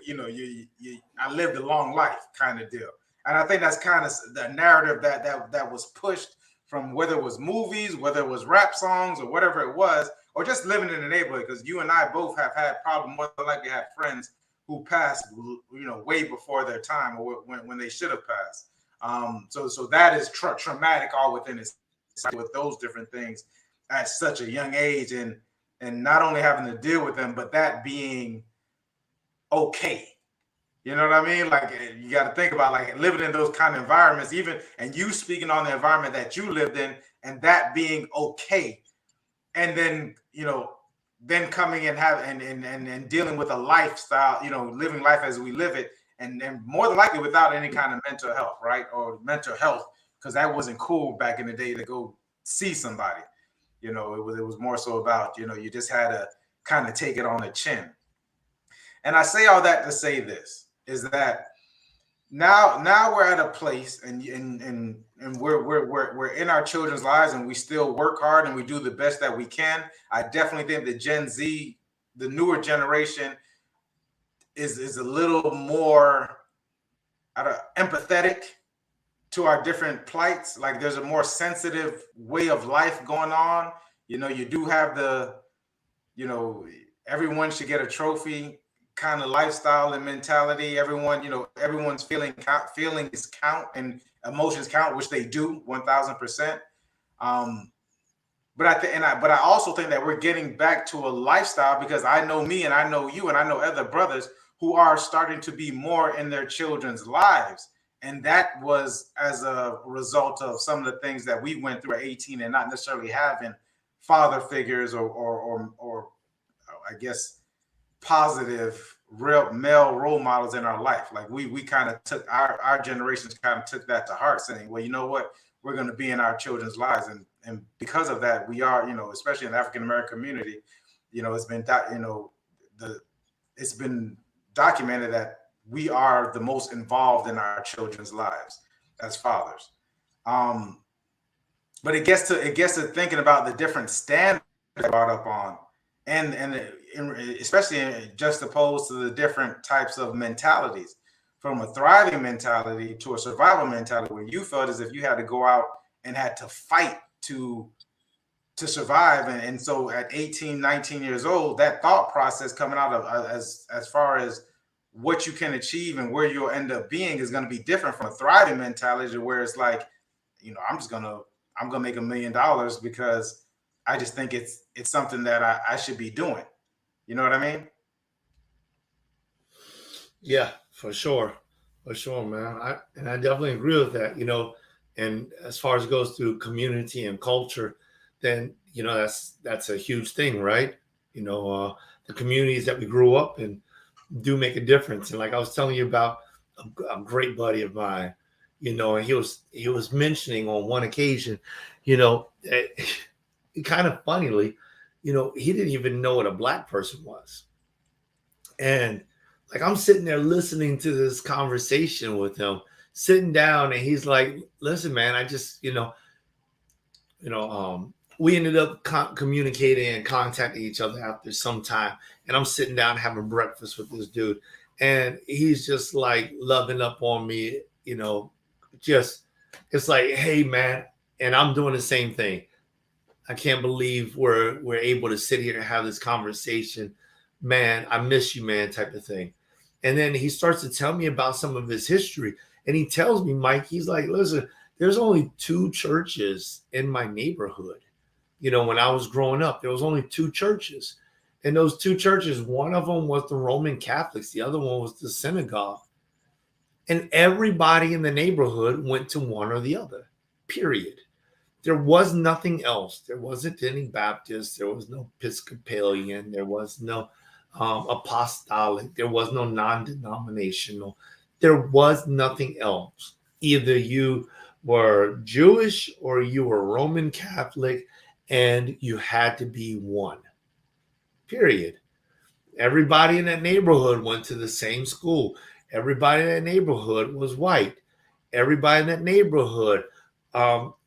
I lived a long life kind of deal. And I think that's kind of the narrative that was pushed from, whether it was movies, whether it was rap songs, or whatever it was, or just living in the neighborhood. Because you and I both have had problems, more than likely have friends who passed, way before their time, or when they should have passed. So that is traumatic all within its, with those different things at such a young age, and not only having to deal with them, but that being okay. You know what I mean? Like, you got to think about like living in those kind of environments, and you speaking on the environment that you lived in, and that being okay. And then, then coming and and dealing with a lifestyle, living life as we live it, and more than likely without any kind of mental health, right? Or mental health, because that wasn't cool back in the day to go see somebody. It was more so about, you just had to kind of take it on the chin. And I say all that to say this, is that now we're at a place, and we're in our children's lives, and we still work hard and we do the best that we can. I definitely think the Gen Z, the newer generation, is a little more empathetic to our different plights. Like there's a more sensitive way of life going on. You do have the, everyone should get a trophy kind of lifestyle and mentality. Everyone, everyone's feelings count and emotions count, which they do 1000%. But I also think that we're getting back to a lifestyle, because I know me and I know you and I know other brothers who are starting to be more in their children's lives. And that was as a result of some of the things that we went through at 18, and not necessarily having father figures or I guess positive real male role models in our life. Like we kind of took our generations kind of took that to heart, saying, well, you know what, we're going to be in our children's lives. And because of that, we are, especially in the African American community, it's been documented that we are the most involved in our children's lives as fathers. But it gets to thinking about the different standards I brought up on, especially just opposed to the different types of mentalities, from a thriving mentality to a survival mentality, where you felt as if you had to go out and had to fight to survive. And so at 18, 19 years old, that thought process coming out of as far as what you can achieve and where you'll end up being is going to be different from a thriving mentality, where it's like, I'm gonna make $1 million because I just think it's something that I should be doing. You know what I mean? Yeah, for sure, man. I definitely agree with that. And as far as it goes through community and culture, then that's a huge thing, right? The communities that we grew up in do make a difference. And like I was telling you about a great buddy of mine, and he was mentioning on one occasion, kind of funnily, he didn't even know what a black person was. And like I'm sitting there listening to this conversation with him, sitting down, and he's like, "Listen, man, I just, we ended up communicating and contacting each other after some time. And I'm sitting down having breakfast with this dude, and he's just like loving up on me, just it's like, hey, man, and I'm doing the same thing. I can't believe we're able to sit here and have this conversation. Man, I miss you, man, type of thing. And then he starts to tell me about some of his history. And he tells me, Mike, he's like, listen, there's only 2 churches in my neighborhood. When I was growing up, there was only 2 churches. And those 2 churches, one of them was the Roman Catholics. The other one was the synagogue. And everybody in the neighborhood went to one or the other, period. There was nothing else. There wasn't any Baptist. There was no Episcopalian. There was no apostolic. There was no non-denominational. There was nothing else. Either you were Jewish or you were Roman Catholic, and you had to be one, period. Everybody in that neighborhood went to the same school. Everybody in that neighborhood was white. Everybody in that neighborhood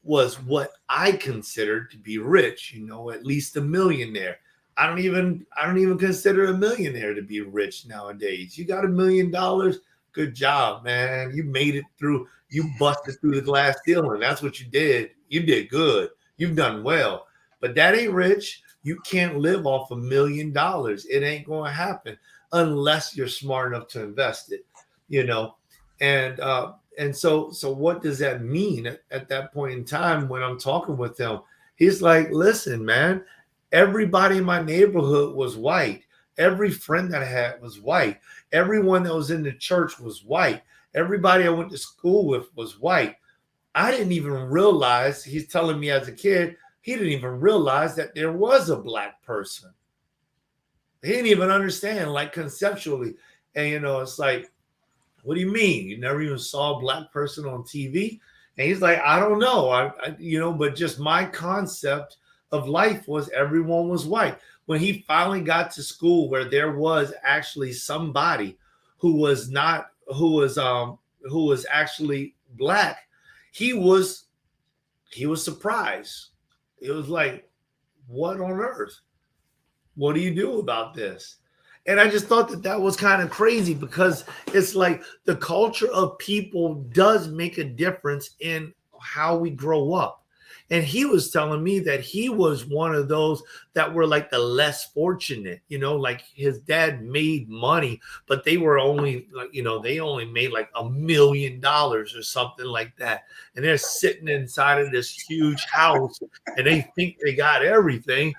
was what I considered to be rich, at least a millionaire. I don't even consider a millionaire to be rich nowadays. You got $1 million, good job, man. You made it through. You busted through the glass ceiling. That's what you did. You did good. You've done well. But that ain't rich. You can't live off $1 million. It ain't going to happen unless you're smart enough to invest it, And so what does that mean at that point in time when I'm talking with him? He's like, listen, man, everybody in my neighborhood was white. Every friend that I had was white. Everyone that was in the church was white. Everybody I went to school with was white. I didn't even realize, he's telling me as a kid, he didn't even realize that there was a black person. He didn't even understand, like conceptually. And, it's like, what do you mean? You never even saw a black person on TV? And he's like, I don't know. But just my concept of life was everyone was white. When he finally got to school where there was actually somebody who was actually black, he was surprised. It was like, what on earth? What do you do about this? And I just thought that was kind of crazy, because it's like the culture of people does make a difference in how we grow up. And he was telling me that he was one of those that were like the less fortunate, like his dad made money, but they were only like, they only made like $1 million or something like that. And they're sitting inside of this huge house and they think they got everything,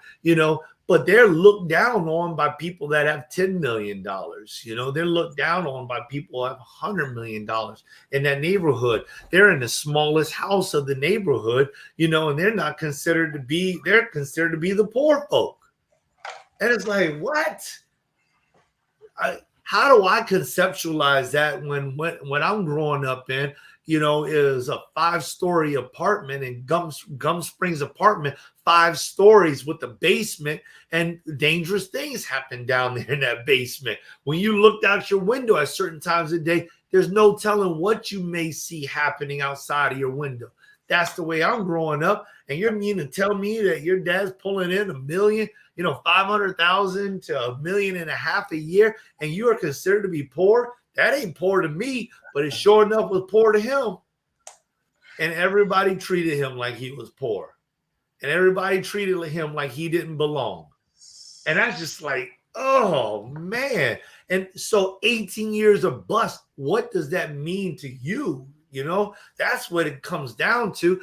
but they're looked down on by people that have $10 million. They're looked down on by people who have $100 million in that neighborhood. They're in the smallest house of the neighborhood, and they're not considered to be, they're considered to be the poor folk. And it's like, what? How do I conceptualize that when I'm growing up in, is a 5-story apartment in Gum Springs apartment, 5 stories with a basement, and dangerous things happen down there in that basement. When you looked out your window at certain times of the day, there's no telling what you may see happening outside of your window. That's the way I'm growing up. And you're mean to tell me that your dad's pulling in $1 million, 500,000 to $1.5 million a year, and you are considered to be poor? That ain't poor to me, but it sure enough was poor to him. And everybody treated him like he was poor. And everybody treated him like he didn't belong. And that's just like, oh, man. And so 18 years of bust, what does that mean to you? That's what it comes down to.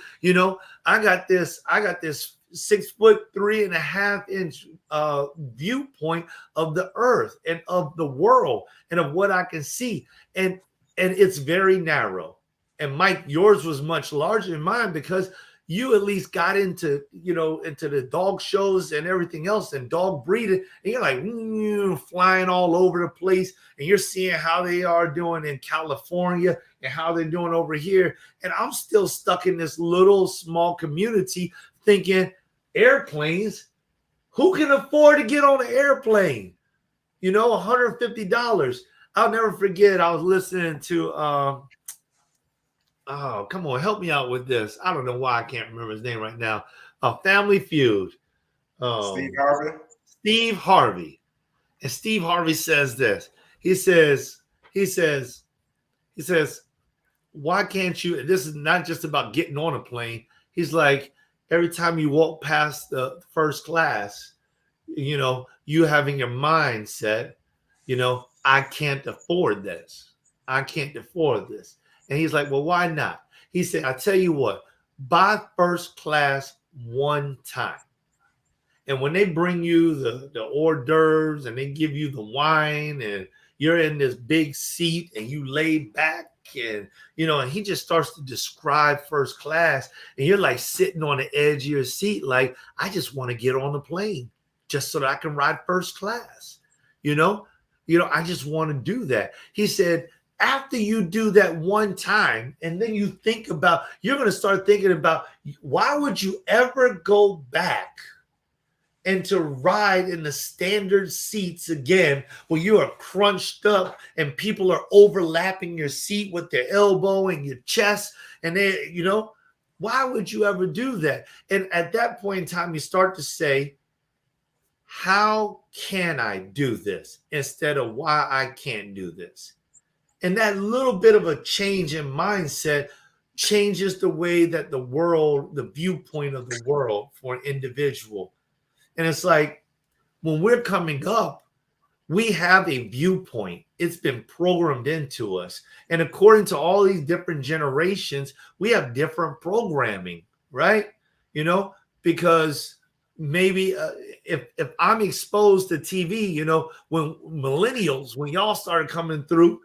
I got this 6'3.5" viewpoint of the earth and of the world and of what I can see. And it's very narrow. And Mike, yours was much larger than mine because you at least got into the dog shows and everything else and dog breeding. And you're like flying all over the place. And you're seeing how they are doing in California and how they're doing over here. And I'm still stuck in this little small community thinking airplanes. Who can afford to get on an airplane? $150. I'll never forget. I was listening to, oh, come on, help me out with this. I don't know why I can't remember his name right now. Family Feud. Steve Harvey. Steve Harvey. And Steve Harvey says this. He says, why can't you? This is not just about getting on a plane. He's like, every time you walk past the first class, you having your mindset, I can't afford this. I can't afford this. And he's like, well, why not? He said, I tell you what, buy first class one time. And when they bring you the hors d'oeuvres and they give you the wine and you're in this big seat and you lay back and, and he just starts to describe first class and you're like sitting on the edge of your seat. Like, I just want to get on the plane just so that I can ride first class. I just want to do that. He said, after you do that one time, and then you're going to start thinking about, why would you ever go back and to ride in the standard seats again where you are crunched up and people are overlapping your seat with their elbow and your chest. And they, why would you ever do that? And at that point in time, you start to say, how can I do this instead of why I can't do this? And that little bit of a change in mindset changes the way that the viewpoint of the world for an individual. And it's like, when we're coming up, we have a viewpoint. It's been programmed into us. And according to all these different generations, we have different programming, right? Because maybe if I'm exposed to TV, when y'all started coming through,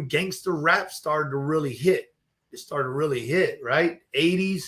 gangster rap started to really hit. It started to really hit, right? 80s,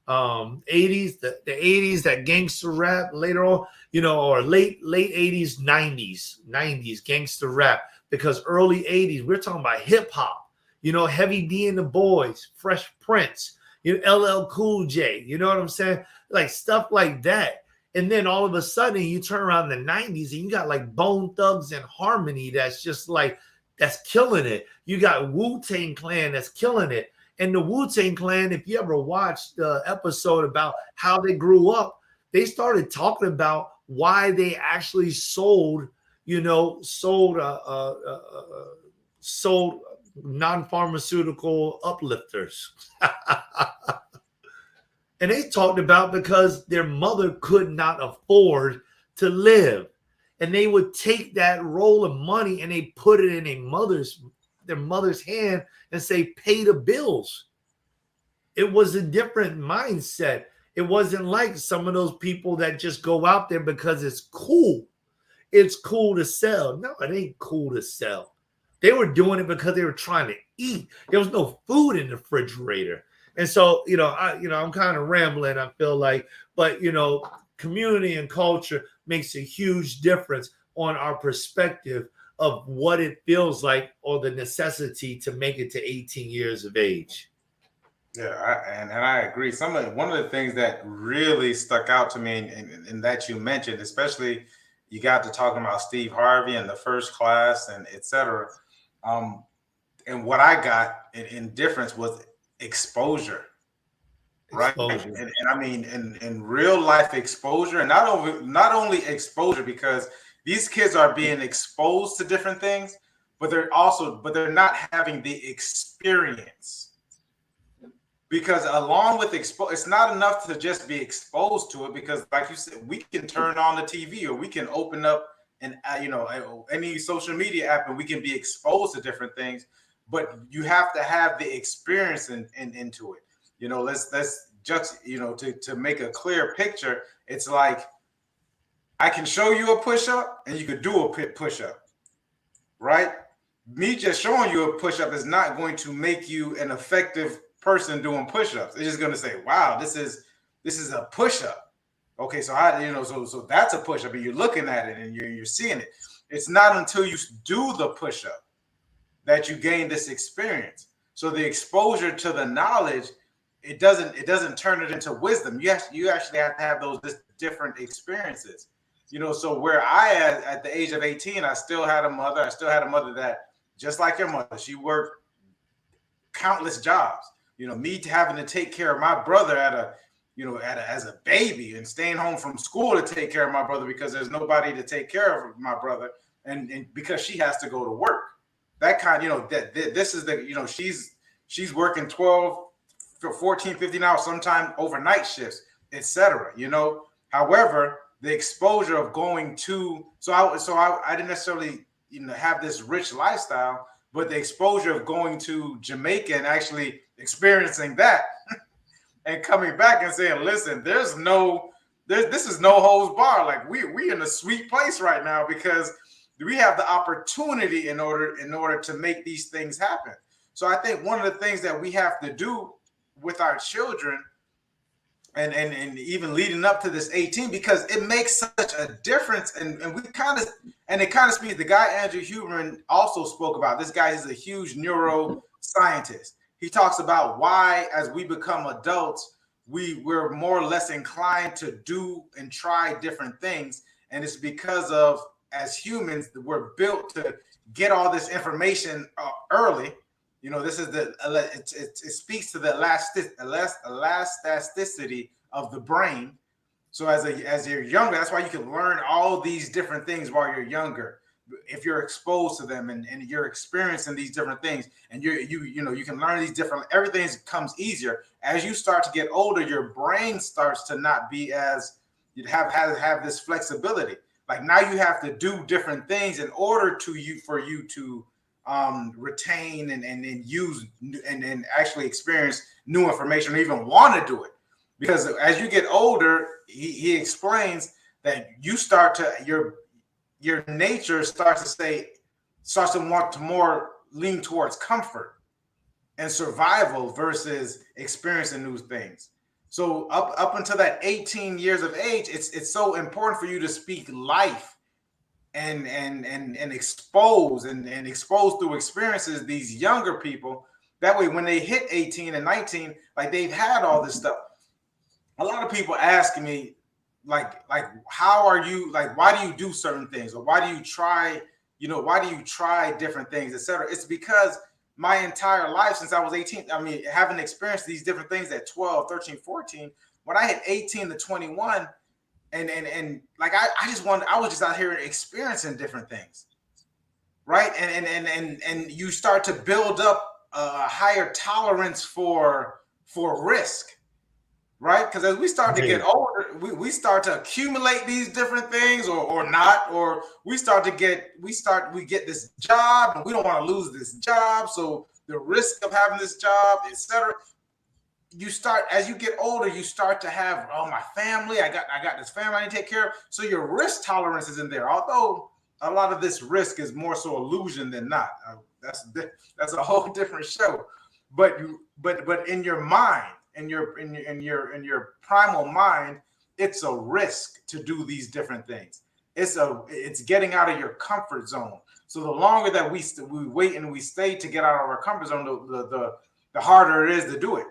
the 80s, that gangster rap later on, or late 80s, 90s gangster rap, because early 80s, we're talking about hip hop, Heavy D and the Boys, Fresh Prince, LL Cool J, you know what I'm saying? Like stuff like that. And then all of a sudden you turn around the 90s and you got like Bone Thugs and Harmony that's just like, that's killing it. You got Wu-Tang Clan that's killing it. And the Wu-Tang Clan, if you ever watched the episode about how they grew up, they started talking about why they actually sold non-pharmaceutical uplifters. And they talked about because their mother could not afford to live. And they would take that roll of money and they put it in their mother's hand and say, pay the bills. It was a different mindset. It wasn't like some of those people that just go out there because it's cool. It's cool to sell. No, it ain't cool to sell. They were doing it because they were trying to eat. There was no food in the refrigerator. And so, I'm kind of rambling, I feel like, but, community and culture makes a huge difference on our perspective of what it feels like or the necessity to make it to 18 years of age. Yeah, and I agree. One of the things that really stuck out to me and that you mentioned, especially you got to talking about Steve Harvey and the first class and et cetera. And what I got in difference was exposure, right? Exposure. And I mean, in real life exposure, and not only exposure, because these kids are being exposed to different things, but they're not having the experience. Because along with it's not enough to just be exposed to it, because like you said, we can turn on the TV or we can open up and any social media app and we can be exposed to different things, but you have to have the experience into it. Let's just to make a clear picture. It's like I can show you a push-up and you could do a push-up, right? Me just showing you a push-up is not going to make you an effective person doing push-ups. It's just going to say, wow, this is a push-up. Okay, so so that's a push-up, and you're looking at it and you're seeing it. It's not until you do the push-up that you gain this experience. So the exposure to the knowledge, it doesn't turn it into wisdom. You actually have to have those different experiences. So where at the age of 18, I still had a mother that, just like your mother, she worked countless jobs. Me having to take care of my brother as a baby and staying home from school to take care of my brother because there's nobody to take care of my brother, and because she has to go to work. That kind, this is she's working 12, 14, 15 hours, sometimes overnight shifts, etc. However, the exposure of going to I didn't necessarily have this rich lifestyle, but the exposure of going to Jamaica and actually experiencing that and coming back and saying, listen, this is no holds bar. Like we in a sweet place right now because we have the opportunity in order to make these things happen. So I think one of the things that we have to do with our children and even leading up to this 18, because it makes such a difference. And it kind of speaks. The guy, Andrew Huberman, also spoke about this. Guy is a huge neuroscientist. He talks about why, as we become adults, we're more or less inclined to do and try different things. And it's because of, as humans, we're built to get all this information early. This is it speaks to the elasticity of the brain. So as you're younger, that's why you can learn all these different things while you're younger. If you're exposed to them and you're experiencing these different things, and you can learn these different, everything comes easier. As you start to get older, your brain starts to not be as, you have this flexibility. Like now you have to do different things in order for you to retain and use and actually experience new information or even want to do it. Because as you get older, he explains that you start to, your nature starts to want to more lean towards comfort and survival versus experiencing new things. So up until that 18 years of age, it's so important for you to speak life and expose and expose through experiences these younger people. That way, when they hit 18 and 19, like they've had all this stuff. A lot of people ask me, like how are you, like why do you do certain things, or why do you try different things, etc. It's because my entire life since I was 18, having experienced these different things at 12, 13, 14, when I hit 18 to 21, and like I was just out here experiencing different things, right? And you start to build up a higher tolerance for risk. Right? Because as we start to get older, we start to accumulate these different things or not, or we get this job and we don't want to lose this job. So the risk of having this job, etc. As you get older, you start to have, my family, I got this family I need to take care of. So your risk tolerance is in there. Although a lot of this risk is more so illusion than not. That's a whole different show. But in your mind, in your primal mind, it's a risk to do these different things. It's getting out of your comfort zone. So the longer that we wait and we stay to get out of our comfort zone, the harder it is to do it.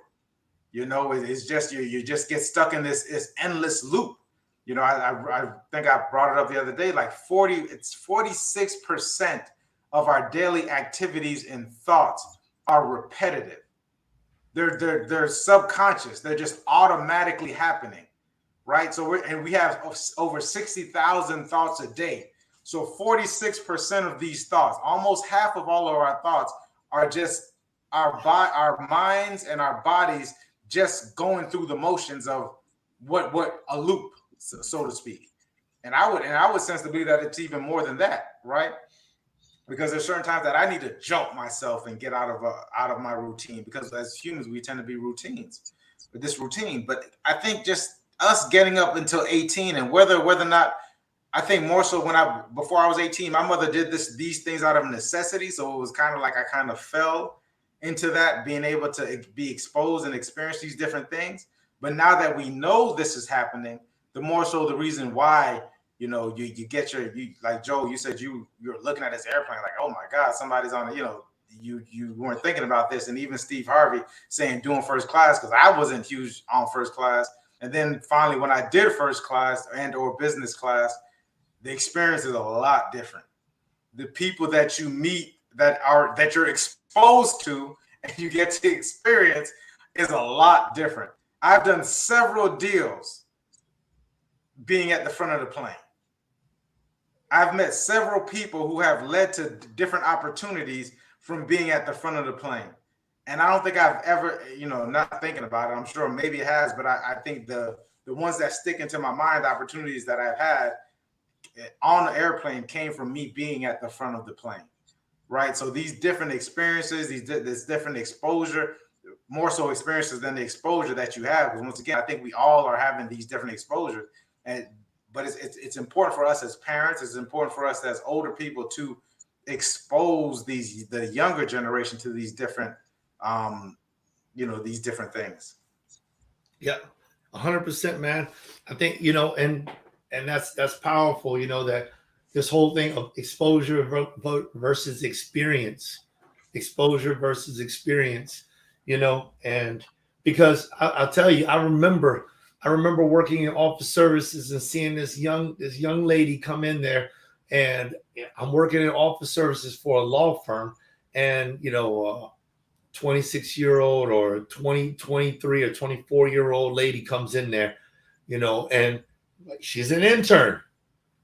It's just you just get stuck in this endless loop. I think I brought it up the other day. Like 46% of our daily activities and thoughts are repetitive. they're subconscious. They're just automatically happening, right? So we have over 60,000 thoughts a day. So 46% of these thoughts, almost half of all of our thoughts, are just our minds and our bodies just going through the motions of what a loop, so to speak. And I would sense to believe that it's even more than that, right? Because there's certain times that I need to jump myself and get out of my routine, because as humans we tend to be routines, with this routine. But I think just us getting up until 18, and whether or not, I think more so before I was 18, my mother did these things out of necessity. So it was kind of like I kind of fell into that, being able to be exposed and experience these different things. But now that we know this is happening, the more so the reason why, you get like Joe, you said you're looking at this airplane like, oh my God, somebody's on it. You weren't thinking about this. And even Steve Harvey saying doing first class, because I wasn't huge on first class. And then finally, when I did first class and or business class, the experience is a lot different. The people that you meet that you're exposed to and you get to experience is a lot different. I've done several deals being at the front of the plane. I've met several people who have led to different opportunities from being at the front of the plane. And I don't think I've ever, not thinking about it, I'm sure maybe it has, but I think the ones that stick into my mind, the opportunities that I've had on the airplane came from me being at the front of the plane, right? So these different experiences, this different exposure, more so experiences than the exposure that you have. Because once again, I think we all are having these different exposures, but it's important for us as parents. It's important for us as older people to expose the younger generation to these different, these different things. Yeah, 100%, man. I think, and that's powerful, that this whole thing of exposure versus experience, and because I'll tell you, I remember working in office services and seeing this young lady come in there, and I'm working in office services for a law firm, and 26-year-old or 23 or 24-year-old lady comes in there, and she's an intern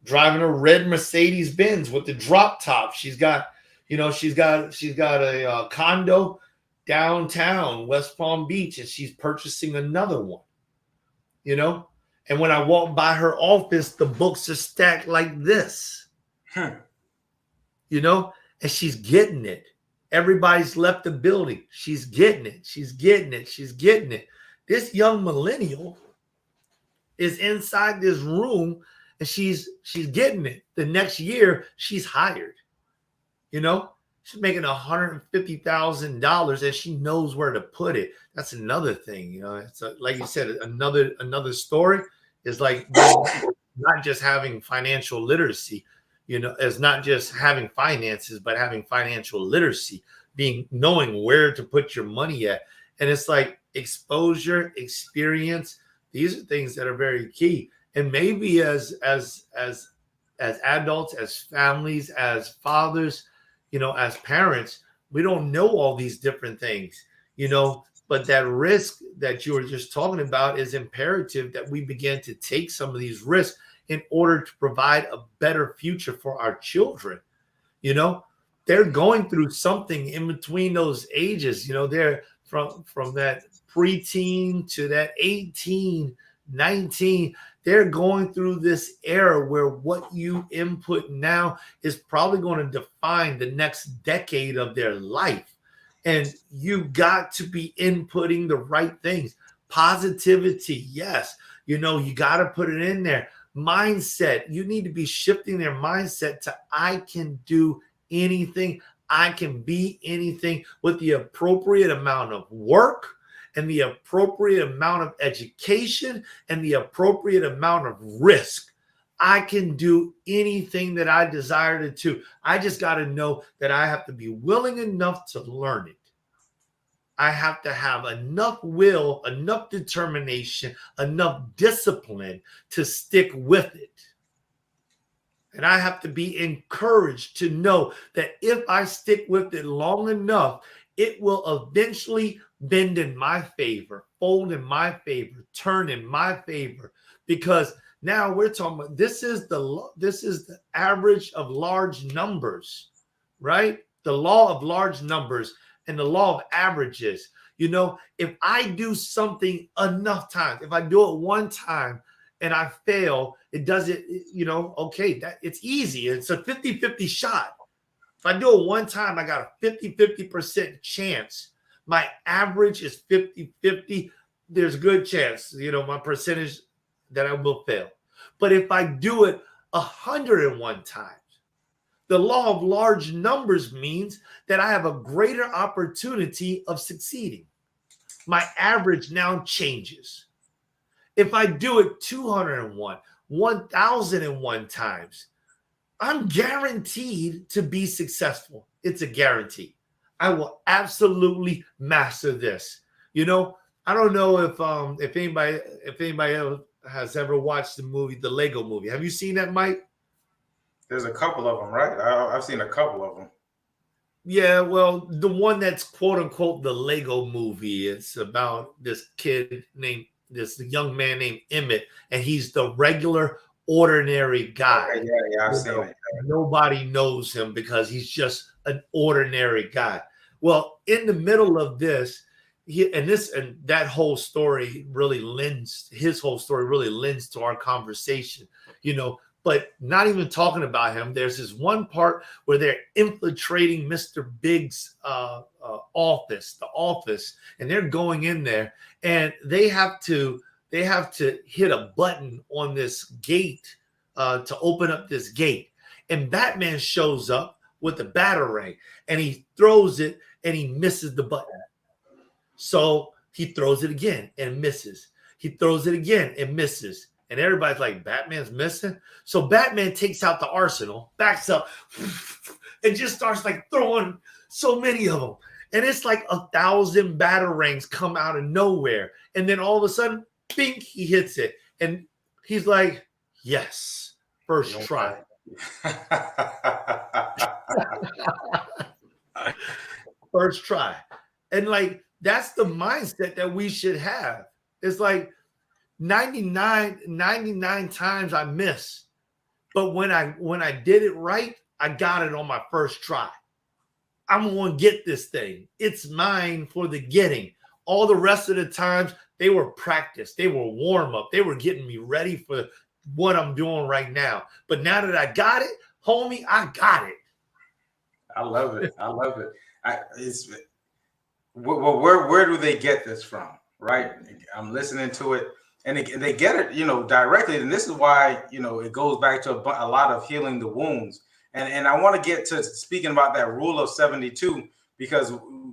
driving a red Mercedes Benz with the drop top. She's got a condo downtown West Palm Beach, and she's purchasing another one. And when I walk by her office, the books are stacked like this. And she's getting it. Everybody's left the building. She's getting it. This young millennial is inside this room, and she's getting it. The next year, she's hired. She's making $150,000, and she knows where to put it. That's another thing. It's like you said, another story is like not just having financial literacy. It's not just having finances, but having financial literacy, knowing where to put your money at. And it's like exposure, experience. These are things that are very key. And maybe as adults, as families, as fathers, as parents, we don't know all these different things, but that risk that you were just talking about is imperative that we begin to take some of these risks in order to provide a better future for our children. They're going through something in between those ages. They're from that preteen to that 18, 19. They're going through this era where what you input now is probably going to define the next decade of their life. And you got to be inputting the right things. Positivity, yes. You got to put it in there. Mindset, you need to be shifting their mindset to I can do anything. I can be anything with the appropriate amount of work and the appropriate amount of education and the appropriate amount of risk. I can do anything that I desire to do. I just got to know that I have to be willing enough to learn it. I have to have enough will, enough determination, enough discipline to stick with it. And I have to be encouraged to know that if I stick with it long enough, it will eventually bend in my favor, fold in my favor, turn in my favor, because now we're talking about this is the average of large numbers, right? The law of large numbers and the law of averages. If I do something enough times, if I do it one time and I fail, it does it, okay, that it's easy. It's a 50-50 shot. If I do it one time, I got a 50% chance. My average is 50-50. There's a good chance, my percentage that I will fail. But if I do it 101 times, the law of large numbers means that I have a greater opportunity of succeeding. My average now changes. If I do it 201, 1,001 times, I'm guaranteed to be successful. It's a guarantee. I will absolutely master this. I don't know if anybody else has ever watched the Lego movie. Have you seen that, Mike? There's a couple of them, right? I've seen a couple of them. Yeah, well, the one that's quote unquote the Lego movie, it's about this young man named Emmett, and he's the regular, ordinary guy. Okay, yeah, I've seen it. Nobody knows him because he's just an ordinary guy. Well, in the middle of this, that whole story really lends to our conversation, but not even talking about him. There's this one part where they're infiltrating Mr. Big's office, and they're going in there, and they have to hit a button on this gate to open up this gate. And Batman shows up with a batarang, and he throws it, and he misses the button. So he throws it again and misses. He throws it again and misses. And everybody's like, Batman's missing? So Batman takes out the arsenal, backs up, and just starts throwing so many of them. And it's 1,000 batarangs come out of nowhere. And then all of a sudden, bink, he hits it. And he's like, yes, first try. First try. And that's the mindset that we should have. It's 99 times I miss. But when I did it right, I got it on my first try. I'm going to get this thing. It's mine for the getting. All the rest of the times, they were practice. They were warm up. They were getting me ready for what I'm doing right now. But now that I got it, homie, I got it. I love it. Where do they get this from? Right? I'm listening to it, and they get it, directly. And this is why, it goes back to a lot of healing the wounds. And I want to get to speaking about that rule of 72, because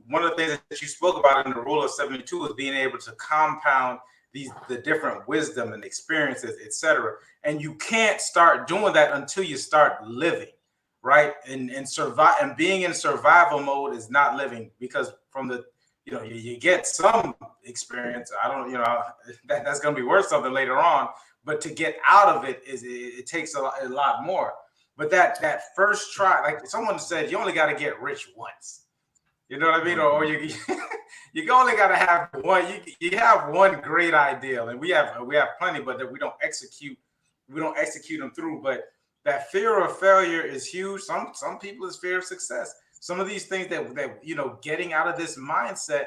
one of the things that you spoke about in the rule of 72 is being able to compound the different wisdom and experiences, etc. And you can't start doing that until you start living, right? And survive, and being in survival mode is not living, because from the you get some experience. I don't, that's going to be worth something later on. But to get out of it it takes a lot more. But that first try, like someone said, you only got to get rich once. You know what I mean? Or you only got to have one. You have one great ideal, and we have plenty, but that we don't execute. We don't execute them through. But that fear of failure is huge. Some people is fear of success. Some of these things that getting out of this mindset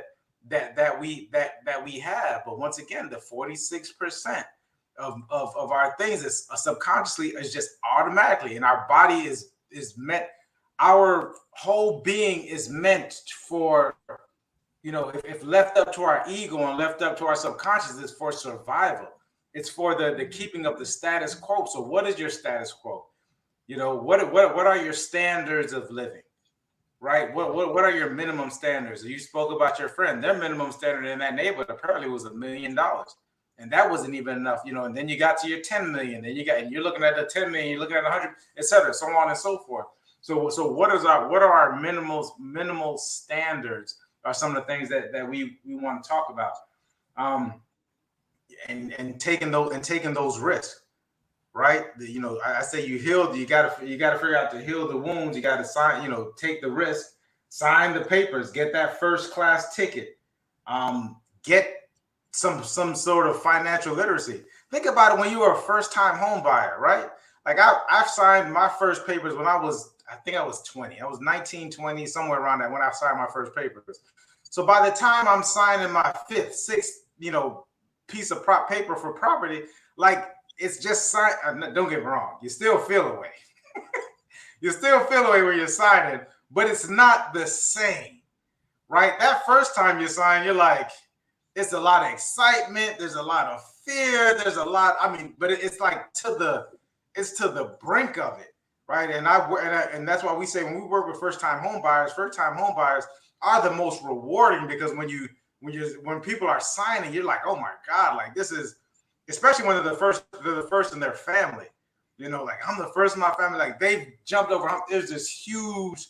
that we have. But once again, the 46% of our things is subconsciously is just automatically, and our body is meant. Our whole being is meant for, if left up to our ego and left up to our subconscious, is for survival. It's for the keeping of the status quo. So what is your status quo? What are your standards of living? Right? What are your minimum standards? You spoke about your friend. Their minimum standard in that neighborhood apparently was $1 million. And that wasn't even enough, and then you got to your 10 million, and you're looking at the 10 million, you're looking at 100, et cetera, so on and so forth. So what are our minimal standards are some of the things that we want to talk about, and taking those risks, right? I say you got to figure out to heal the wounds. You got to take the risk, sign the papers, get that first class ticket, get some sort of financial literacy. Think about it when you were a first time home buyer, right? Like I've signed my first papers when I think I was 20. I was 19, 20, somewhere around that when I signed my first papers. So by the time I'm signing my fifth, sixth, piece of paper for property, like it's just don't get me wrong, you still feel away. You still feel away when you're signing, but it's not the same, right? That first time you sign, you're like, it's a lot of excitement. There's a lot of fear. There's a lot. But it's like to the brink of it, right? And that's why we say when we work with first time home buyers are the most rewarding, because when people are signing, you're like, oh my God, like this is, especially when they're the first in their family. Like I'm the first in my family. Like they've jumped over. There's this huge.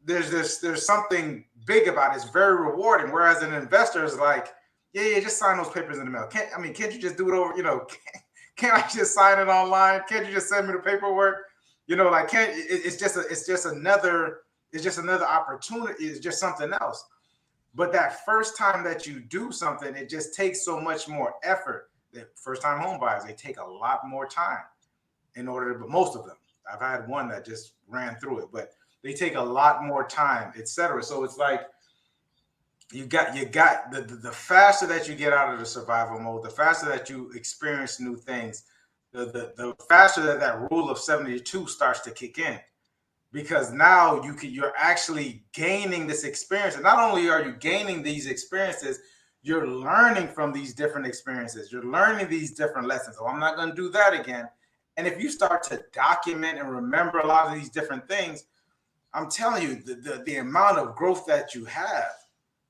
There's something big about it. It's very rewarding. Whereas an investor is like, yeah, just sign those papers in the mail. Can't you just do it over? Can't I just sign it online? Can't you just send me the paperwork? It's just another opportunity. It's just something else. But that first time that you do something, it just takes so much more effort. That first time home buyers, they take a lot more time but most of them. I've had one that just ran through it, but they take a lot more time, etc. So it's like you got the faster that you get out of the survival mode, the faster that you experience new things, the faster that rule of 72 starts to kick in, because now you're actually gaining this experience. And not only are you gaining these experiences, you're learning from these different experiences. You're learning these different lessons. Oh, I'm not going to do that again. And if you start to document and remember a lot of these different things, I'm telling you, the amount of growth that you have,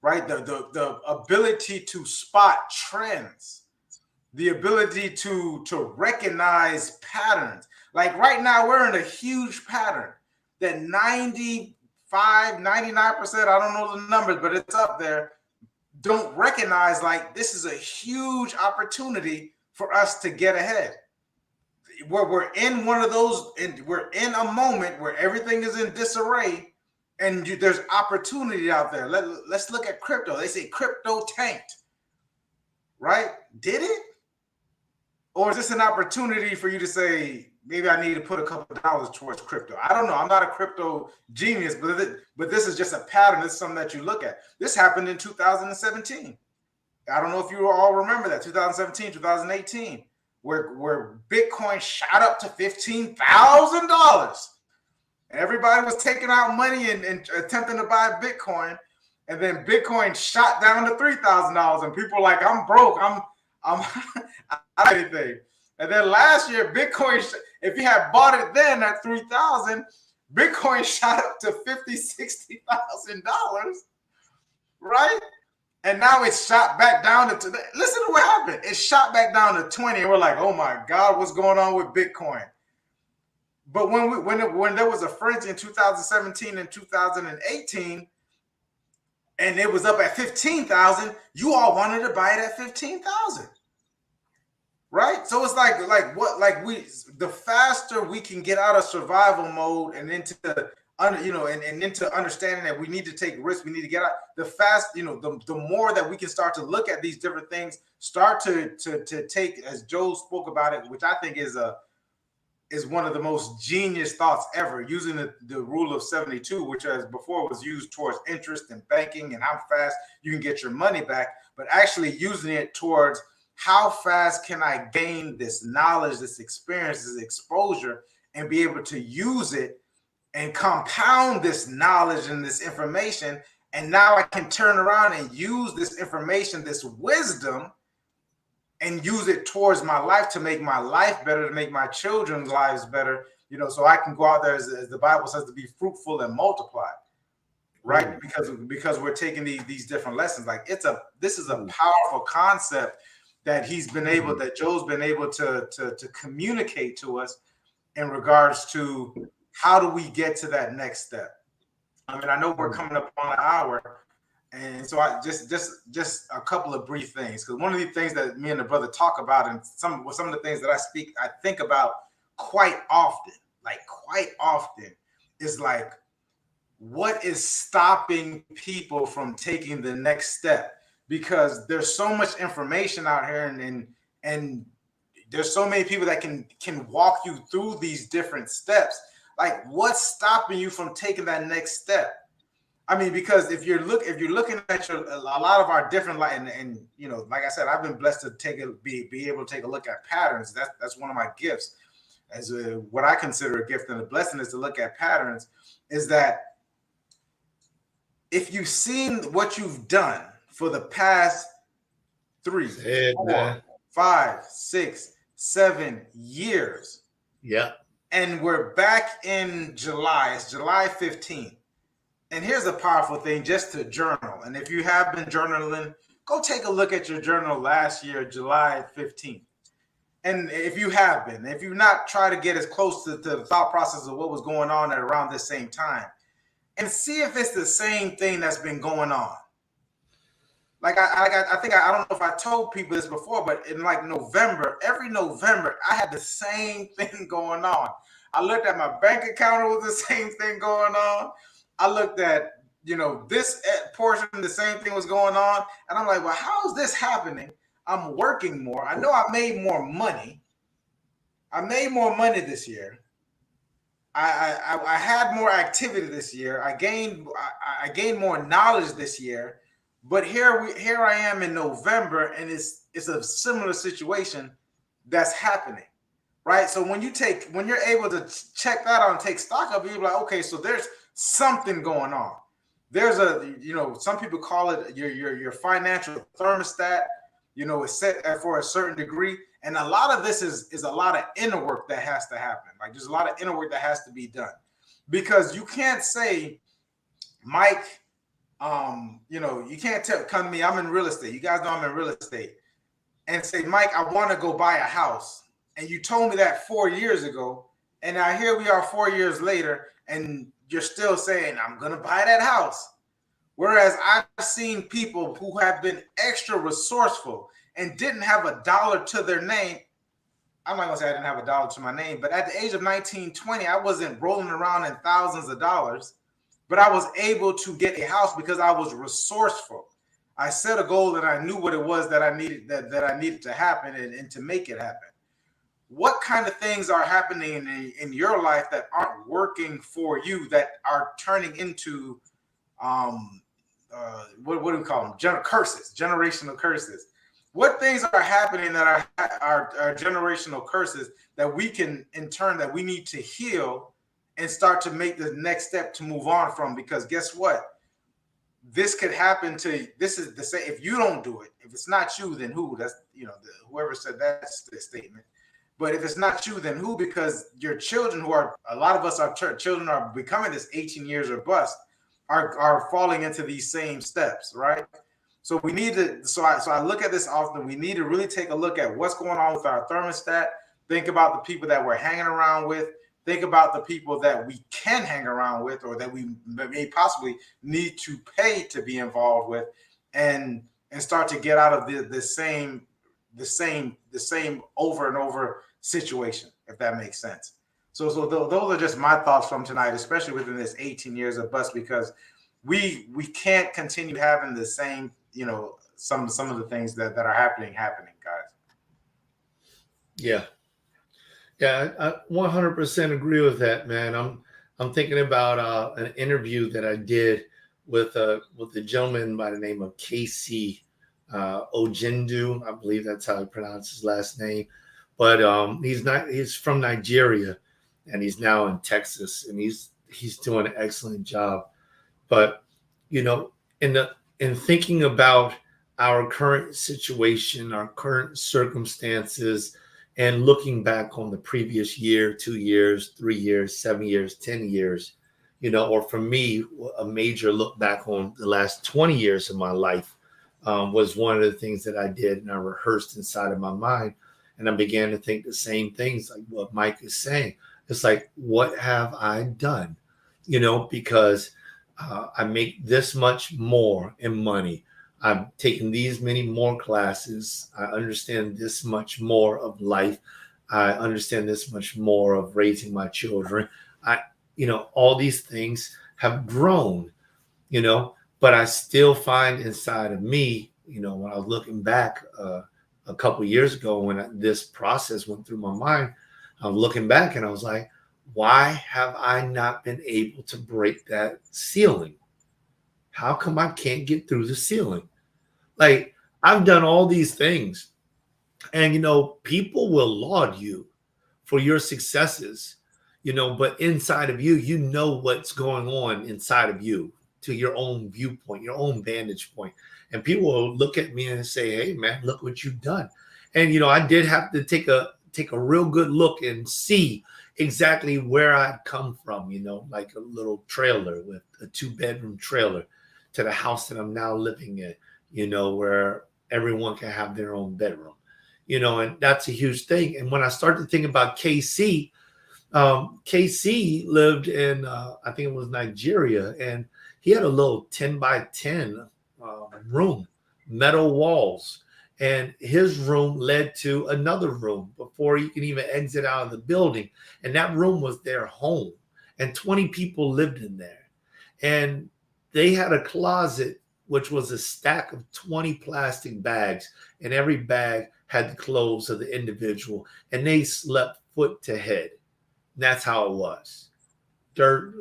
right? The ability to spot trends, the ability to recognize patterns. Like right now, we're in a huge pattern that 95, 99%, I don't know the numbers, but it's up there, don't recognize like this is a huge opportunity for us to get ahead. Where we're in one of those, and we're in a moment where everything is in disarray, and there's opportunity out there. Let's look at crypto. They say crypto tanked, right? Did it? Or is this an opportunity for you to say, maybe I need to put a couple of dollars towards crypto? I don't know. I'm not a crypto genius, but this is just a pattern. This is something that you look at. This happened in 2017. I don't know if you all remember that, 2017, 2018. Where Bitcoin shot up to $15,000. Everybody was taking out money and attempting to buy Bitcoin. And then Bitcoin shot down to $3,000. And people were like, I'm broke. I'm out of anything. And then last year, Bitcoin, if you had bought it then at $3,000, Bitcoin shot up to $50,000, $60,000, right? And now it's shot back down to, listen to what happened. It shot back down to 20. And we're like, oh my God, what's going on with Bitcoin? But when there was a frenzy in 2017 and 2018, and it was up at 15,000, you all wanted to buy it at 15,000. Right? So it's the faster we can get out of survival mode and into and into understanding that we need to take risks, we need to get out, the more that we can start to look at these different things, start to take, as Joe spoke about it, which I think is one of the most genius thoughts ever, using the rule of 72, which as before was used towards interest and banking and how fast you can get your money back, but actually using it towards how fast can I gain this knowledge, this experience, this exposure, and be able to use it and compound this knowledge and this information. And now I can turn around and use this information, this wisdom, and use it towards my life to make my life better, to make my children's lives better, so I can go out there, as the Bible says, to be fruitful and multiply, right? Because we're taking these different lessons. Like this is a powerful concept that that Joe's been able to communicate to us in regards to how do we get to that next step. I mean, I know we're coming up on an hour, and so I just a couple of brief things, because one of the things that me and the brother talk about, and some of the things that I think about quite often, is like what is stopping people from taking the next step? Because there's so much information out here, and there's so many people that can walk you through these different steps. Like, what's stopping you from taking that next step? I mean, because if you're looking at a lot of our different, and you know, like I said, I've been blessed to be able to take a look at patterns. That's one of my gifts, what I consider a gift and a blessing, is to look at patterns. Is that if you've seen what you've done for the past 3, 4, 5, 6, 7 years, yeah, and we're back in July. It's July 15th. And here's a powerful thing, just to journal. And if you have been journaling, go take a look at your journal last year, July 15th. And if you have been, if you've not, try to get as close to the thought process of what was going on at around this same time, and see if it's the same thing that's been going on. Like I think I don't know if I told people this before, but in like November, every November, I had the same thing going on. I looked at my bank account, it was the same thing going on. I looked at, you know, this portion, the same thing was going on. And I'm like, well, how is this happening? I'm working more. I know I made more money. I made more money this year. I had more activity this year. I gained more knowledge this year. But here I am in November, and it's a similar situation that's happening, right? So when you're able to check that out and take stock of it, you're like, okay, so there's something going on. There's some people call it your financial thermostat. You know, it's set for a certain degree, and a lot of this is a lot of inner work that has to happen. Like, there's a lot of inner work that has to be done, because you can't say, Mike, you can't come to me. I'm in real estate. You guys know I'm in real estate, and say, Mike, I want to go buy a house, and you told me that 4 years ago, and now here we are 4 years later, and you're still saying, I'm going to buy that house. Whereas I've seen people who have been extra resourceful and didn't have a dollar to their name. I'm not going to say I didn't have a dollar to my name, but at the age of 19, 20, I wasn't rolling around in thousands of dollars, but I was able to get a house because I was resourceful. I set a goal and I knew what it was that I needed, that I needed to happen and to make it happen. What kind of things are happening in your life that aren't working for you, that are turning into what do we call them? Curses, generational curses. What things are happening that are generational curses that we can, in turn, that we need to heal and start to make the next step to move on from? Because guess what? This could happen to, this is the same. If you don't do it, if it's not you, then who? That's, whoever said that's the statement. But if it's not you, then who? Because your children, a lot of us, our children are becoming this 18 years or bust, are falling into these same steps, right? So we need to, so I look at this often. We need to really take a look at what's going on with our thermostat. Think about the people that we're hanging around with. Think about the people that we can hang around with, or that we may possibly need to pay to be involved with, and start to get out of the same over and over situation, if that makes sense. So those are just my thoughts from tonight, especially within this 18 years of bust, because we can't continue having the same, some of the things that are happening, guys. Yeah, I 100% agree with that, man. I'm thinking about an interview that I did with a gentleman by the name of Casey Ojendu. I believe that's how he pronounced his last name. But he's from Nigeria, and he's now in Texas, and he's doing an excellent job. But in thinking about our current situation, our current circumstances, and looking back on the previous year, 2 years, 3 years, 7 years, 10 years, or for me, a major look back on the last 20 years of my life was one of the things that I did, and I rehearsed inside of my mind. And I began to think the same things, like what Mike is saying. It's like, what have I done? Because I make this much more in money. I've taken these many more classes. I understand this much more of life. I understand this much more of raising my children. All these things have grown, you know, but I still find inside of me, you know, when I was looking back a couple years ago when this process went through my mind, I was looking back and I was like, why have I not been able to break that ceiling? How come I can't get through the ceiling? Like, I've done all these things, and you know, people will laud you for your successes, you know, but inside of you, you know what's going on inside of you to your own viewpoint, your own vantage point. And people will look at me and say, hey man, look what you've done. And you know, I did have to take a real good look and see exactly where I'd come from, you know, like a little trailer with a 2-bedroom trailer to the house that I'm now living in, you know, where everyone can have their own bedroom, you know, and that's a huge thing. And when I started to think about KC, KC lived in, I think it was Nigeria, and he had a little 10 by 10 room, metal walls. And his room led to another room before you can even exit out of the building. And that room was their home. And 20 people lived in there. And they had a closet, which was a stack of 20 plastic bags. And every bag had the clothes of the individual. And they slept foot to head. And that's how it was. Dirt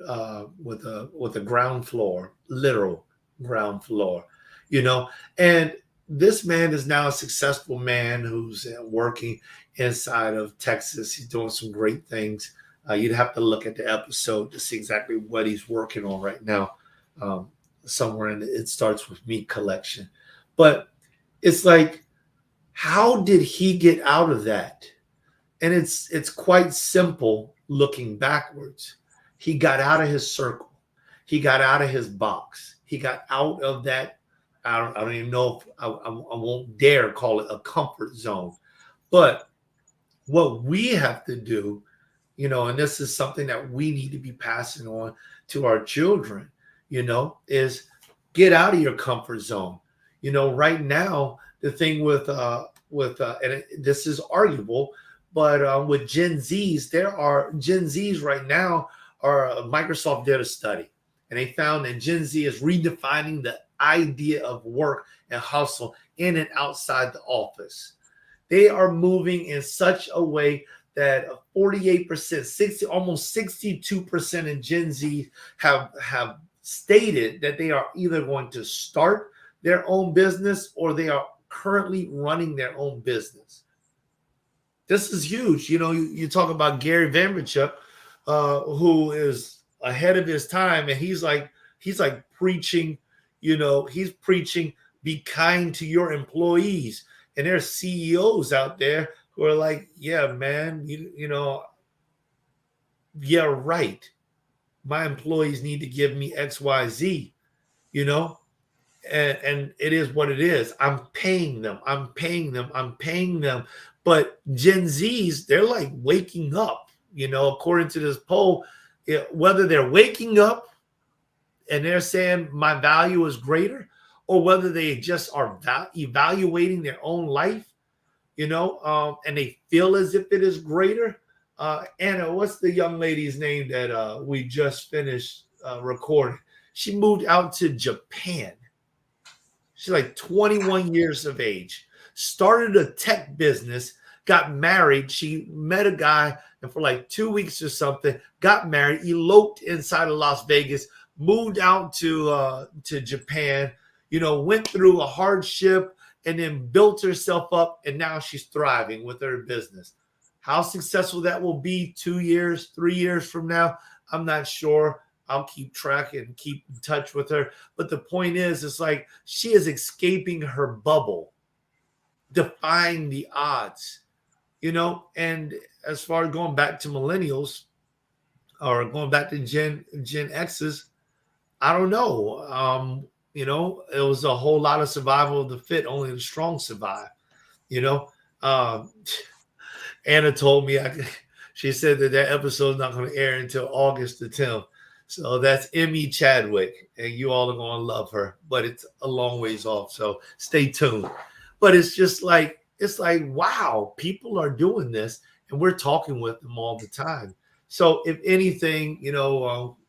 with a ground floor, literal ground floor, you know. And this man is now a successful man who's working inside of Texas. He's doing some great things. You'd have to look at the episode to see exactly what he's working on right now. Somewhere in the It Starts With Me collection. But it's like, how did he get out of that? And it's quite simple looking backwards. He got out of his circle. He got out of his box. He got out of that. I don't even know if I won't dare call it a comfort zone. But what we have to do, you know, and this is something that we need to be passing on to our children, you know, is get out of your comfort zone. You know, right now, the thing with this is arguable, but with Gen Zs, Gen Zs right now Microsoft did a study, and they found that Gen Z is redefining the idea of work and hustle in and outside the office. They are moving in such a way that 48%, almost 62% of Gen Z have stated that they are either going to start their own business or they are currently running their own business. This is huge. You know, you talk about Gary Vaynerchuk, who is ahead of his time, and he's like preaching, you know, he's preaching, be kind to your employees. And there's CEOs out there who are like, yeah, man, you know, yeah, right. My employees need to give me X, Y, Z, you know, and it is what it is. I'm paying them. But Gen Zs, they're like waking up, you know, according to this poll, whether they're waking up and they're saying my value is greater, or whether they just are evaluating their own life, you know, and they feel as if it is greater. Anna, what's the young lady's name that we just finished recording? She moved out to Japan. She's like 21 years of age, started a tech business, got married. She met a guy, and for like 2 weeks or something, got married, eloped inside of Las Vegas, moved out to Japan, you know, went through a hardship and then built herself up. And now she's thriving with her business. How successful that will be 2 years, 3 years from now, I'm not sure. I'll keep track and keep in touch with her. But the point is, it's like she is escaping her bubble, defying the odds, you know. And as far as going back to millennials or going back to Gen X's, I don't know. You know, it was a whole lot of survival of the fit. Only the strong survive, you know. Anna told me, she said that episode is not going to air until August the 10th. So that's Emmy Chadwick, and you all are going to love her, but it's a long ways off. So stay tuned. But it's just like, wow, people are doing this, and we're talking with them all the time. So if anything,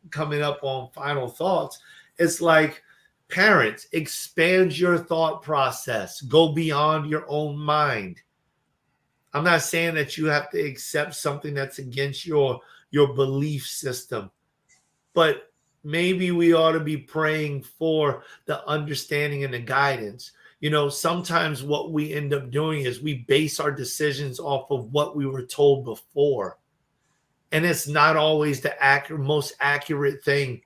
coming up on final thoughts, it's like, parents, expand your thought process. Go beyond your own mind. I'm not saying that you have to accept something that's against your belief system, but maybe we ought to be praying for the understanding and the guidance. Sometimes what we end up doing is we base our decisions off of what we were told before. And it's not always the most accurate thing.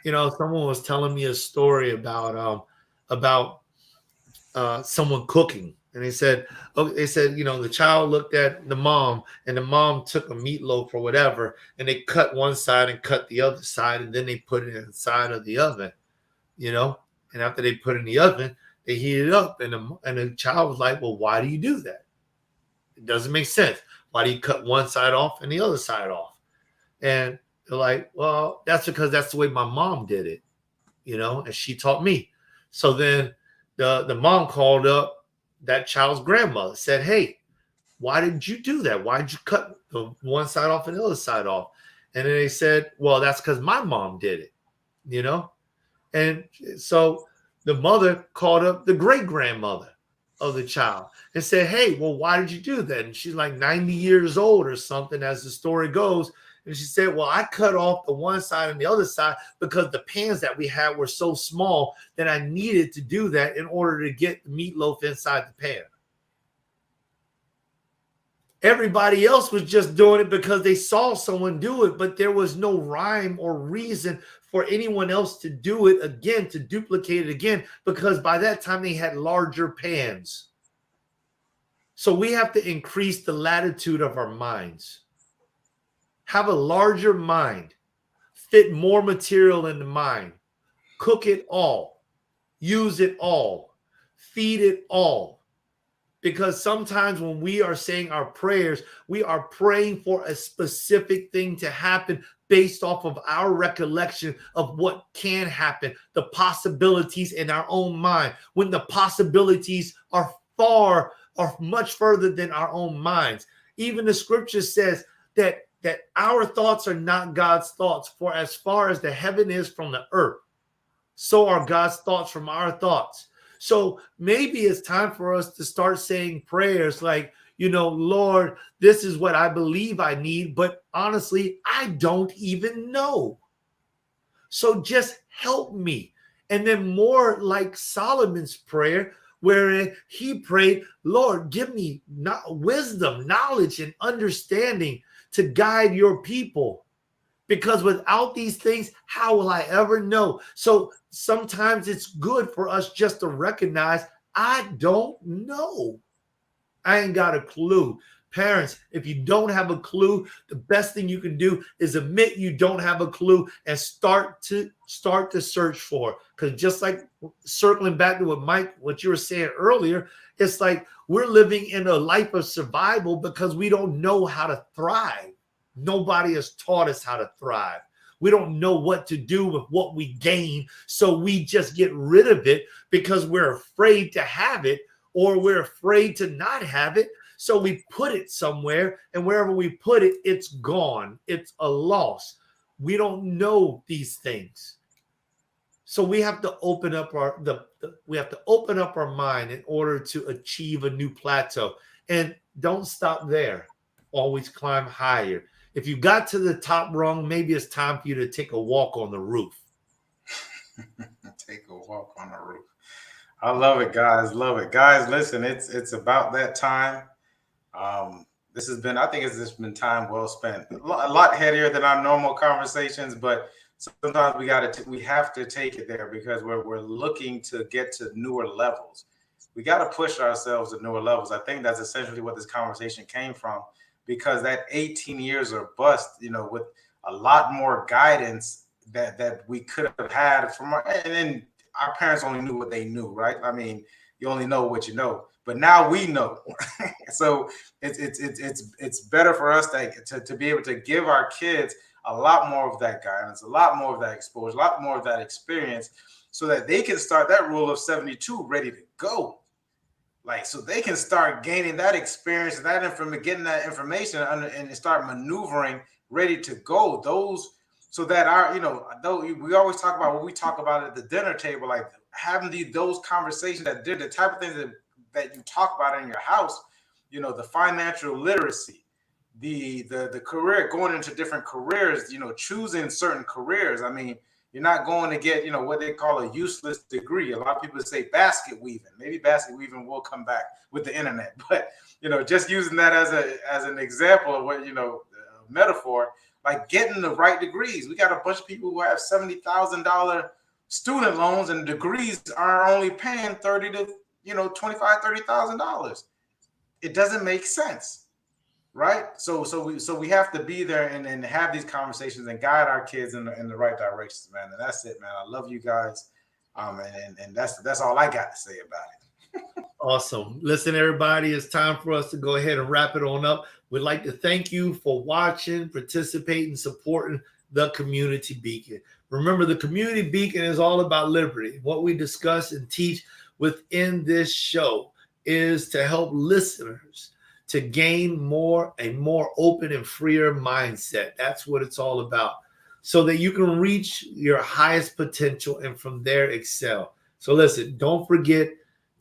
Someone was telling me a story about someone cooking. And they said, the child looked at the mom, and the mom took a meatloaf or whatever, and they cut one side and cut the other side, and then they put it inside of the oven, And after they put it in the oven, they heat it up, and the child was like, well, why do you do that? It doesn't make sense. Why do you cut one side off and the other side off? And they're like, well, that's because that's the way my mom did it, and she taught me. So then the mom called up that child's grandmother, said, hey, why did you do that? Why did you cut the one side off and the other side off? And then they said, well, that's because my mom did it, And so the mother called up the great grandmother of the child and said, hey, well, why did you do that? And she's like 90 years old or something, as the story goes. And she said, well, I cut off the one side and the other side because the pans that we had were so small that I needed to do that in order to get the meatloaf inside the pan. Everybody else was just doing it because they saw someone do it, but there was no rhyme or reason for anyone else to do it again, to duplicate it again, because by that time they had larger pans. So we have to increase the latitude of our minds. Have a larger mind, fit more material in the mind, cook it all, use it all, feed it all. Because sometimes when we are saying our prayers, we are praying for a specific thing to happen based off of our recollection of what can happen, the possibilities in our own mind, when the possibilities are much further than our own minds. Even the scripture says that our thoughts are not God's thoughts. For as far as the heaven is from the earth, so are God's thoughts from our thoughts. So maybe it's time for us to start saying prayers like, Lord, this is what I believe I need, but honestly, I don't even know. So just help me. And then more like Solomon's prayer, where he prayed, Lord, give me wisdom, knowledge, and understanding to guide your people. Because without these things, how will I ever know? So sometimes it's good for us just to recognize, I don't know. I ain't got a clue. Parents, if you don't have a clue, the best thing you can do is admit you don't have a clue and start to search for it. Because just like circling back to what you were saying earlier, it's like we're living in a life of survival because we don't know how to thrive. Nobody has taught us how to thrive. We don't know what to do with what we gain, so we just get rid of it because we're afraid to have it, or we're afraid to not have it. So we put it somewhere, and wherever we put it, it's gone. It's a loss. We don't know these things. So we have to open up our mind in order to achieve a new plateau. And don't stop there. Always climb higher. If you got to the top rung, maybe it's time for you to take a walk on the roof. Take a walk on the roof. I love it, guys. Love it. Guys, listen, it's about that time. This has been, I think it's just been time well spent. A lot headier than our normal conversations, but sometimes we have to take it there because we're looking to get to newer levels. We got to push ourselves to newer levels. I think that's essentially what this conversation came from, because that 18 years or bust, with a lot more guidance that we could have had from and then our parents only knew what they knew, right? I mean, you only know what you know, but now we know. So it's better for us to be able to give our kids a lot more of that guidance, a lot more of that exposure, a lot more of that experience, so that they can start that rule of 72 ready to go. Like, so they can start gaining that experience, getting that information and start maneuvering ready to go. Those, so that our, though we always talk about what we talk about at the dinner table, like having those conversations at dinner, the type of things that you talk about in your house, the financial literacy, the career, going into different careers, choosing certain careers. I mean, you're not going to get, what they call a useless degree. A lot of people say basket weaving. Maybe basket weaving will come back with the internet, but just using that as an example of what, metaphor, like getting the right degrees. We got a bunch of people who have $70,000 student loans, and degrees are only paying $30,000 to $25,000-$30,000. It doesn't make sense, right? So we have to be there and have these conversations and guide our kids in the right directions, man. And that's it, man. I love you guys, and that's all I got to say about it. Awesome. Listen, everybody, it's time for us to go ahead and wrap it on up. We'd like to thank you for watching, participating, supporting the Community Beacon. Remember, the Community Beacon is all about liberty. What we discuss and teach within this show is to help listeners to gain a more open and freer mindset. That's what it's all about, so that you can reach your highest potential and from there excel. So listen, don't forget,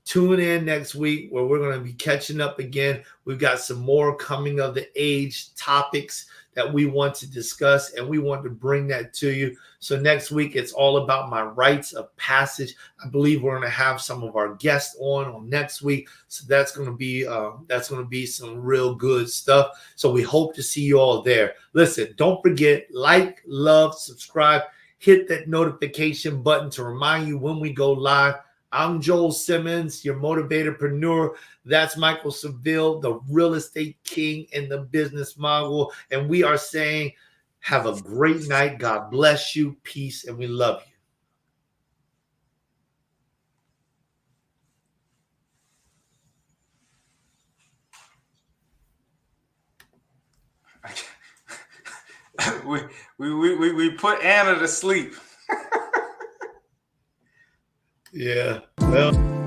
tune in next week where we're going to be catching up again. We've got some more coming of the age topics that we want to discuss, and we want to bring that to you. So next week, it's all about my rites of passage. I believe we're going to have some of our guests on next week. So that's going to be some real good stuff. So we hope to see you all there. Listen, don't forget, like, love, subscribe, hit that notification button to remind you when we go live. I'm Joel Simmons, your motivatorpreneur. That's Michaeldseville, the real estate king and the business mogul. And we are saying, have a great night. God bless you. Peace. And we love you. we put Anna to sleep. Yeah. Well.